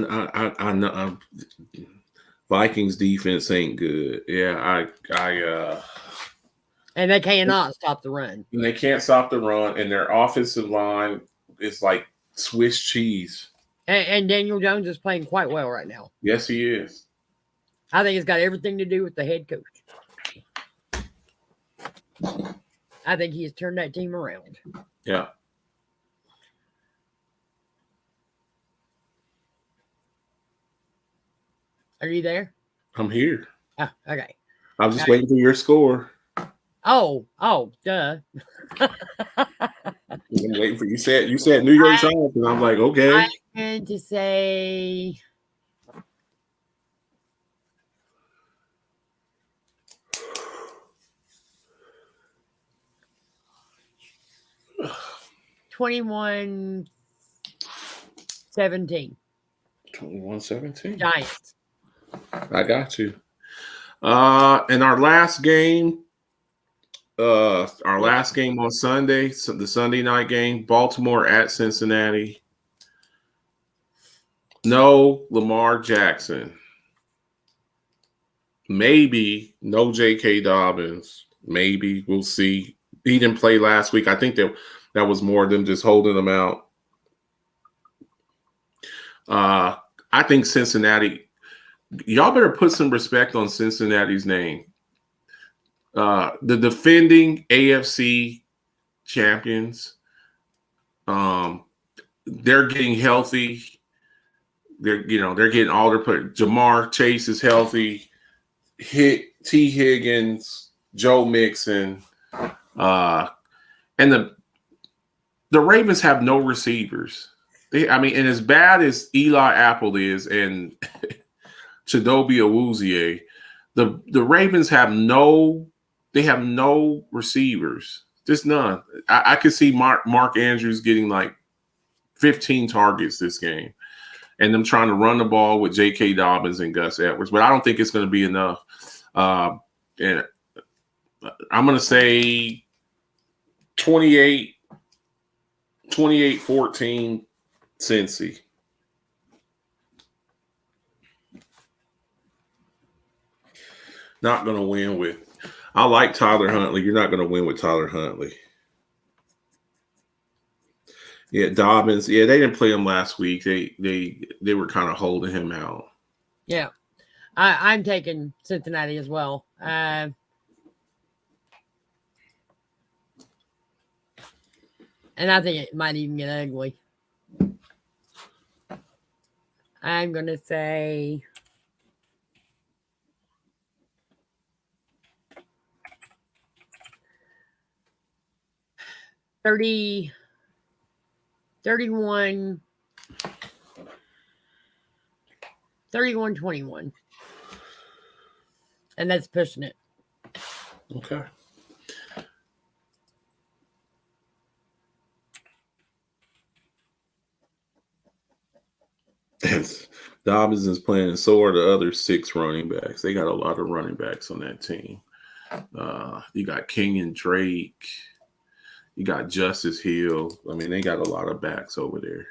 know Vikings defense ain't good. Yeah, And they cannot stop the run. they can't stop the run, and their offensive line is like Swiss cheese. And Daniel Jones is playing quite well right now. Yes, he is. I think it's got everything to do with the head coach. I think he has turned that team around. Yeah. Are you there? I'm here. Oh, okay. I'm just waiting for your score. Oh, duh. I'm waiting for you. Said New York Giants, and I'm like, okay. I'm going to say 21-17. 21-17. Giants. I got you. And our last game on Sunday, the Sunday night game, Baltimore at Cincinnati. No Lamar Jackson. Maybe no J.K. Dobbins. Maybe we'll see. He didn't play last week. I think that was more than just holding him out. I think Cincinnati. Y'all better put some respect on Cincinnati's name. The defending AFC champions. They're getting healthy. They're getting all their players. Jamar Chase is healthy. T. Higgins, Joe Mixon, and the Ravens have no receivers. And as bad as Eli Apple is and Chidobe Awuzie, the Ravens have no receivers. Just none. I could see Mark Andrews getting like 15 targets this game, and them trying to run the ball with J.K. Dobbins and Gus Edwards, but I don't think it's going to be enough. And I'm going to say 28-14 Cincy. Not going to win with. I like Tyler Huntley. You're not going to win with Tyler Huntley. Yeah, Dobbins. Yeah, they didn't play him last week. They were kind of holding him out. Yeah, I'm taking Cincinnati as well. And I think it might even get ugly. I'm going to say 31-21. And that's pushing it. Okay. Dobbins is playing, and so are the other 6 running backs. They got a lot of running backs on that team. You got Kenyon Drake. You got Justice Hill. I mean, they got a lot of backs over there.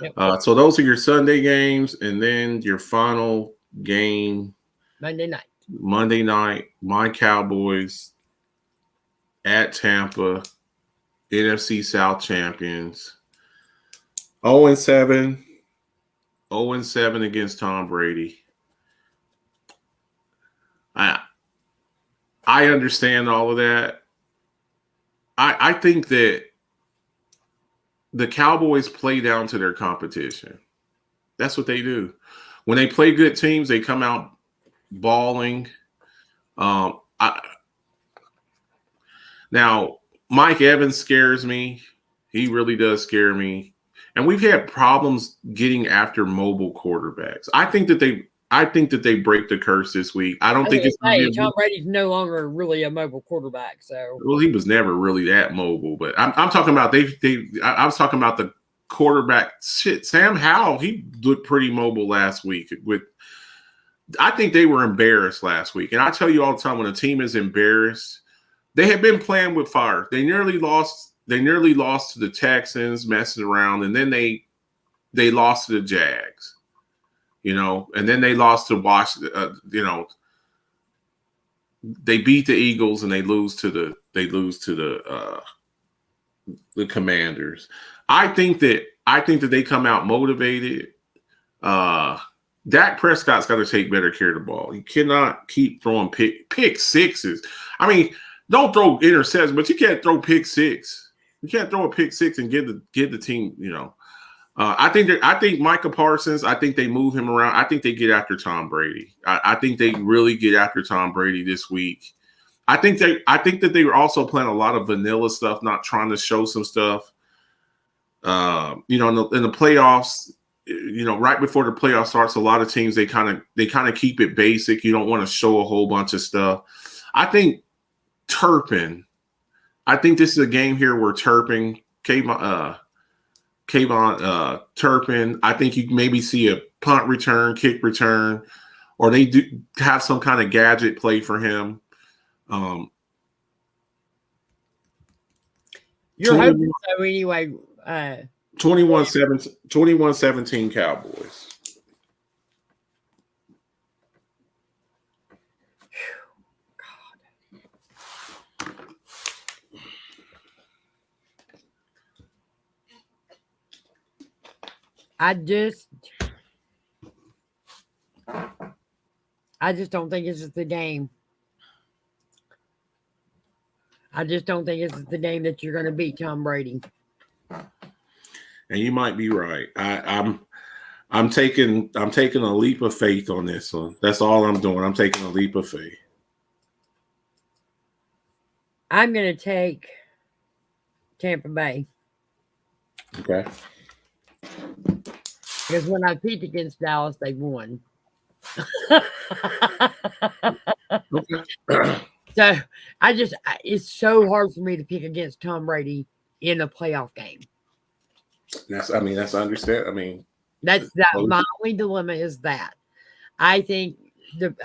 Yep. So those are your Sunday games, and then your final game Monday night. My Cowboys at Tampa, NFC South champions. 0-7. 0-7 against Tom Brady. I understand all of that. I think that the Cowboys play down to their competition. That's what they do. When they play good teams, they come out balling. Now, Mike Evans scares me. He really does scare me. And we've had problems getting after mobile quarterbacks. I think that they break the curse this week. I don't think it's gonna be Tom Brady's no longer really a mobile quarterback. So well, he was never really that mobile, but I'm talking about I was talking about the quarterback. Shit, Sam Howell, he looked pretty mobile last week. I think they were embarrassed last week, and I tell you all the time, when a team is embarrassed, they have been playing with fire. They nearly lost. They nearly lost to the Texans, messing around, and then they lost to the Jags. And then they lost to Washington. They beat the Eagles and they lose to the Commanders. I think that they come out motivated. Dak Prescott's got to take better care of the ball. You cannot keep throwing pick sixes. I mean, don't throw interceptions, but you can't throw pick six. You can't throw a pick six and give the team. I think Micah Parsons. I think they move him around. I think they get after Tom Brady. I think they really get after Tom Brady this week. I think that they were also playing a lot of vanilla stuff, not trying to show some stuff. In the playoffs, right before the playoff starts, a lot of teams they kind of keep it basic. You don't want to show a whole bunch of stuff. I think Turpin. I think this is a game here where Turpin, Kayvon Turpin. I think you maybe see a punt return, kick return, or they do have some kind of gadget play for him. You're hoping so anyway. 21-17 Cowboys. I just don't think this is the game. I just don't think this is the game that you're going to beat Tom Brady. And you might be right. I'm taking a leap of faith on this one. That's all I'm doing. I'm taking a leap of faith. I'm going to take Tampa Bay. Okay. Because when I peaked against Dallas, they won. So it's so hard for me to pick against Tom Brady in a playoff game. That's understand. That's my only dilemma is that. I think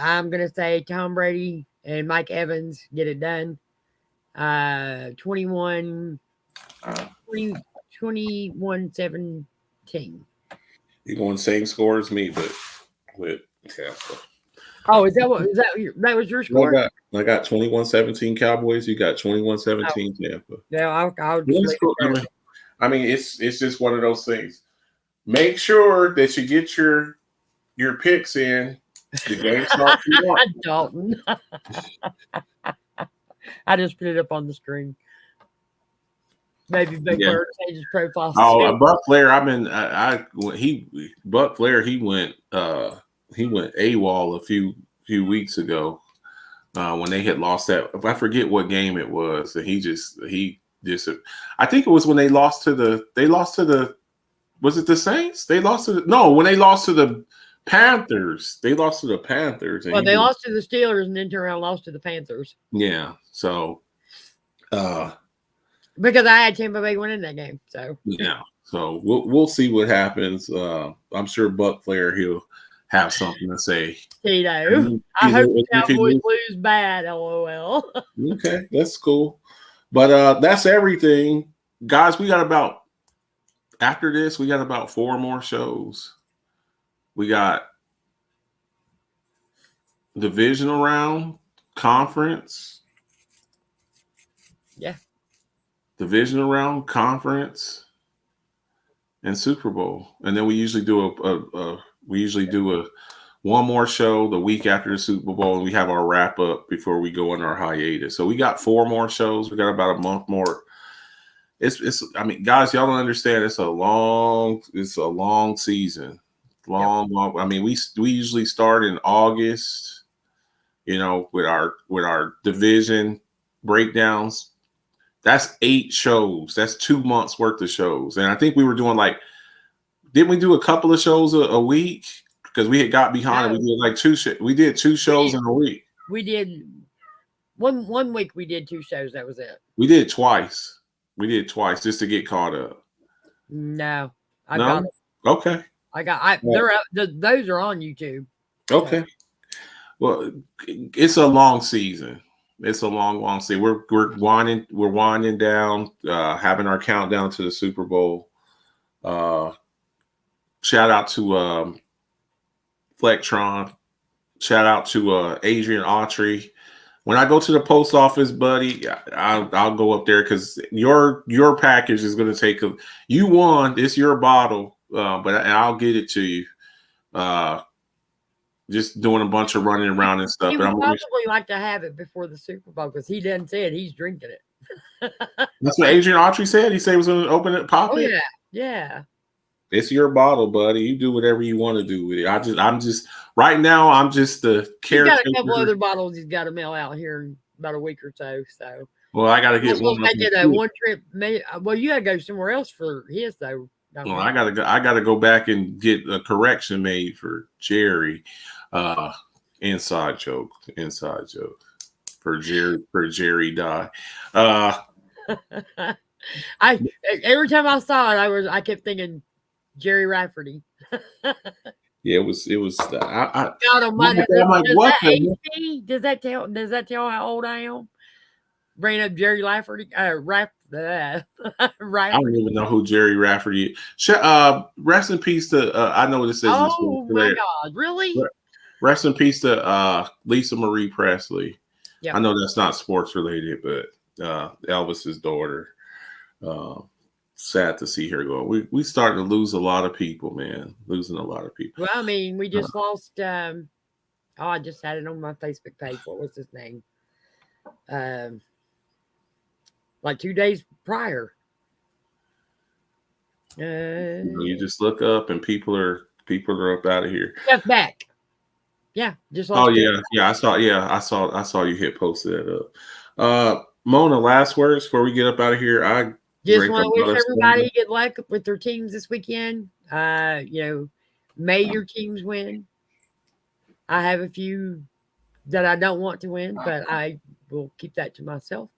I'm going to say Tom Brady and Mike Evans get it done. 21-17. You're going same score as me, but with Tampa. Oh, that was your score? I got 21-17 Cowboys. You got 21-17 Tampa. Yeah, I'll it's just one of those things. Make sure that you get your picks in. The game starts tomorrow. Dalton. I just put it up on the screen. Maybe Buck Flair changed his profile. Oh, Buck Flair. Buck Flair. He went AWOL a few weeks ago when they had lost that. I forget what game it was. And he just. I think it was when they lost to the. Was it the Saints? When they lost to the Panthers. They lost to the Panthers. Well, they lost to the Steelers and then turned around and lost to the Panthers. Yeah. So. Because I had Tampa Bay winning that game, so yeah. So we'll see what happens. I'm sure Buck Flair he'll have something to say. I hope the Cowboys lose bad. LOL. Okay, that's cool. But that's everything, guys. After this, we got about 4 more shows. We got divisional round, conference. Yeah. Divisional round, conference, and Super Bowl, and then we usually do one more show the week after the Super Bowl, and we have our wrap up before we go on our hiatus. So we got 4 more shows. We got about a month more. Guys, y'all don't understand. It's a long season. Long. I mean, we usually start in August, with our division breakdowns. That's 8 shows. That's 2 months worth of shows. And I think we were doing like, didn't we do a couple of shows a week? Because we had got behind and we did like we did 2 shows in a week. We did one week we did 2 shows. That was it. We did twice. We did twice just to get caught up. No, I got it. Okay. They're out, those are on YouTube. Okay. Well, it's a long season. It's a long season. We're winding down, having our countdown to the Super Bowl. Shout out to Flectron. Shout out to Adrian Autry. When I go to the post office, buddy, I'll go up there because your package is going to take you won. It's your bottle, but I'll get it to you. Just doing a bunch of running around and stuff. He would probably like to have it before the Super Bowl because he didn't say it. He's drinking it. That's what Adrian Autry said. He said he was going to open it, pop it. Yeah. It's your bottle, buddy. You do whatever you want to do with it. I'm just right now. I'm just the caretaker. He's got a couple other bottles he's got to mail out here in about a week or so. So, well, I got to get one. One trip. Well, you got to go somewhere else for his though. Well, I gotta go back and get a correction made for Jerry. Inside joke for Jerry die. Every time I saw it, I kept thinking Jerry Rafferty. Yeah, it was. God Almighty! Does that tell how old I am? Bringing up Jerry Rafferty. I don't even know who Jerry Rafferty is. Rest in peace to. I know what it says. Oh my God! Really? Rest in peace to Lisa Marie Presley. Yep. I know that's not sports related, but Elvis's daughter. Sad to see her go. We starting to lose a lot of people, man. Losing a lot of people. Well, I mean, we just lost. I just had it on my Facebook page. What was his name? Like 2 days prior. You just look up and people are up out of here. Jeff Beck. Yeah, just lost. Oh yeah. I saw you hit posted that up. Mona, last words before we get up out of here. I just want to wish everybody good luck with their teams this weekend. May your teams win. I have a few that I don't want to win, but I will keep that to myself.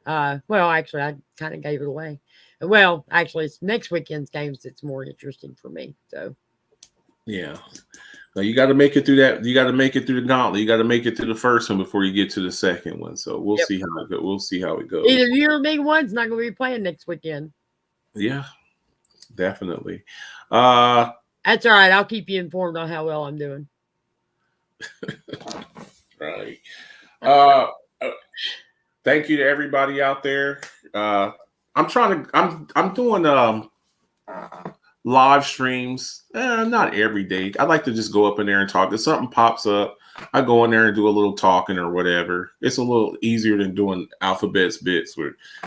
Well, actually, I kind of gave it away. Well, actually, it's next weekend's games that's more interesting for me. So, yeah. Now you got to make it through that. You got to make it through the gauntlet. You got to make it through the first one before you get to the second one. So we'll see how it goes. We'll see how it goes. Either you or me, one's not going to be playing next weekend. Yeah, definitely. That's all right. I'll keep you informed on how well I'm doing. Right. Thank you to everybody out there. I'm doing live streams. Not every day. I like to just go up in there and talk. If something pops up, I go in there and do a little talking or whatever. It's a little easier than doing alphabets bits.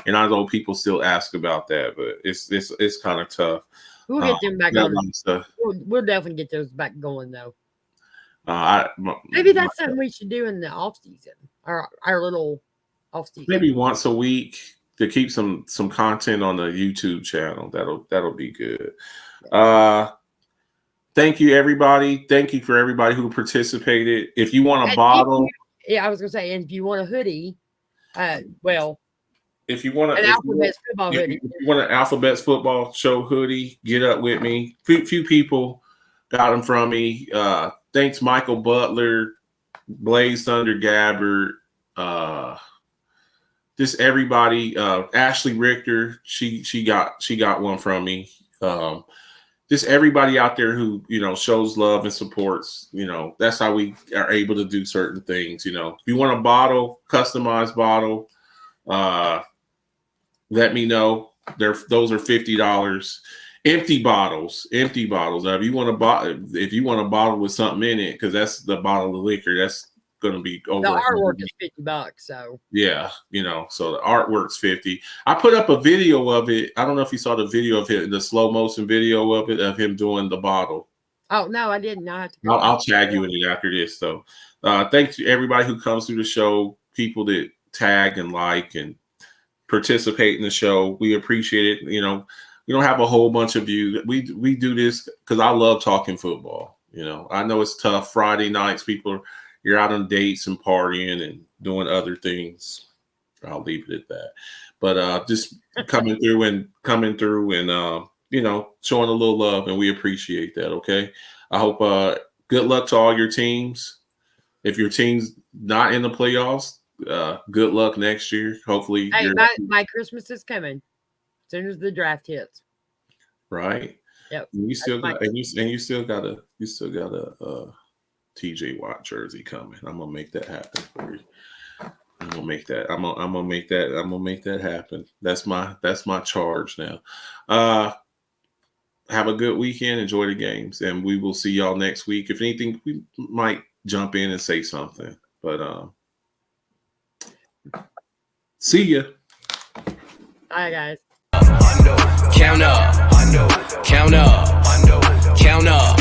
And I know people still ask about that, but it's kind of tough. We'll get them back on. We'll definitely get those back going though. Maybe that's something we should do in the off season. Our little off season. Maybe once a week to keep some content on the YouTube channel. That'll be good. Thank you, everybody. Thank you for everybody who participated. If you want a bottle, I was gonna say, and if you want a hoodie, if you want an Alphabets football hoodie, if you want an Alphabets football show hoodie, get up with me. Few people got them from me. Thanks, Michael Butler, Blaze Thunder Gabbard, just everybody. Ashley Richter, she got one from me. Just everybody out there who shows love and supports. That's how we are able to do certain things. If you want a bottle, customized bottle, let me know. Those are $50. Empty bottles. Now, if you want a bottle with something in it, because that's the bottle of liquor, that's going to be over. The artwork is $50. So yeah, so the artwork's $50. I put up a video of it. I don't know if you saw the video of it, the slow motion video of it, of him doing the bottle. Oh no, I didn't. I'll tag you in it after this. So, thanks to everybody who comes through the show, people that tag and like and participate in the show. We appreciate it. You know, we don't have a whole bunch of you. We do this because I love talking football. You know, I know it's tough. Friday nights, you're out on dates and partying and doing other things. I'll leave it at that. But just coming through and you know, showing a little love, and we appreciate that. Okay. I hope good luck to all your teams. If your team's not in the playoffs, good luck next year. Hopefully, hey, my Christmas is coming as soon as the draft hits. Right. Yep. And you still got a TJ Watt jersey coming. I'm gonna make that happen for you. I'm gonna make that happen. That's my charge now. Have a good weekend. Enjoy the games, and we will see y'all next week. If anything, we might jump in and say something. But see ya. Bye, guys. Count up, count up, count up.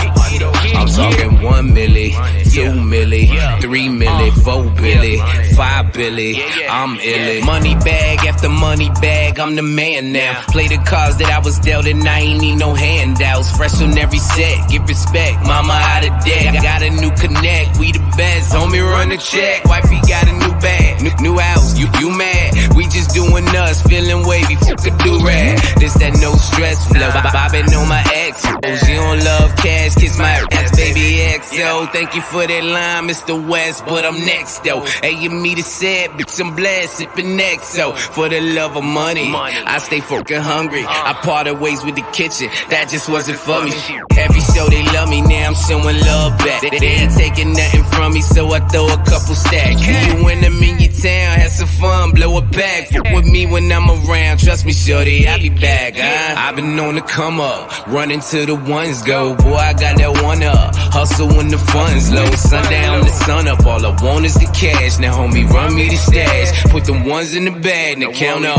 I'm talking 1 milli, 2 milli, 3 milli, 4 billy, 5 billy. I'm illy. Money bag after money bag, I'm the man now. Play the cards that I was dealt and I ain't need no handouts. Fresh on every set, give respect. Mama out of debt, got a new connect. We the best, homie run the check. Wifey got a new bag, new house. You mad? We just doing us, feeling wavy. Fuck a do-rag. This that no stress flow. Bobbing on my ex. You don't love cash, kiss my ass, baby XO. Thank you for that line, Mr. West, but I'm next though. Hey, you me the set, bitch, I'm blessed, sipping XO. For the love of money, I stay fucking hungry. I parted ways with the kitchen, that just wasn't for me. Every show they love me, now I'm showing love back. They ain't taking nothing from me, so I throw a couple stacks. You when I'm in your town, have some fun, blow it back. Fuck with me when I'm around, trust me, shorty, I'll be back. I've been on the come up, running to the ones go. Boy, I got that one up, hustle when the funds low. Sundown, the sun up, all I want is the cash. Now homie, run me the stash, put the ones in the bag. Now count up,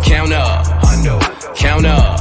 count up, count up.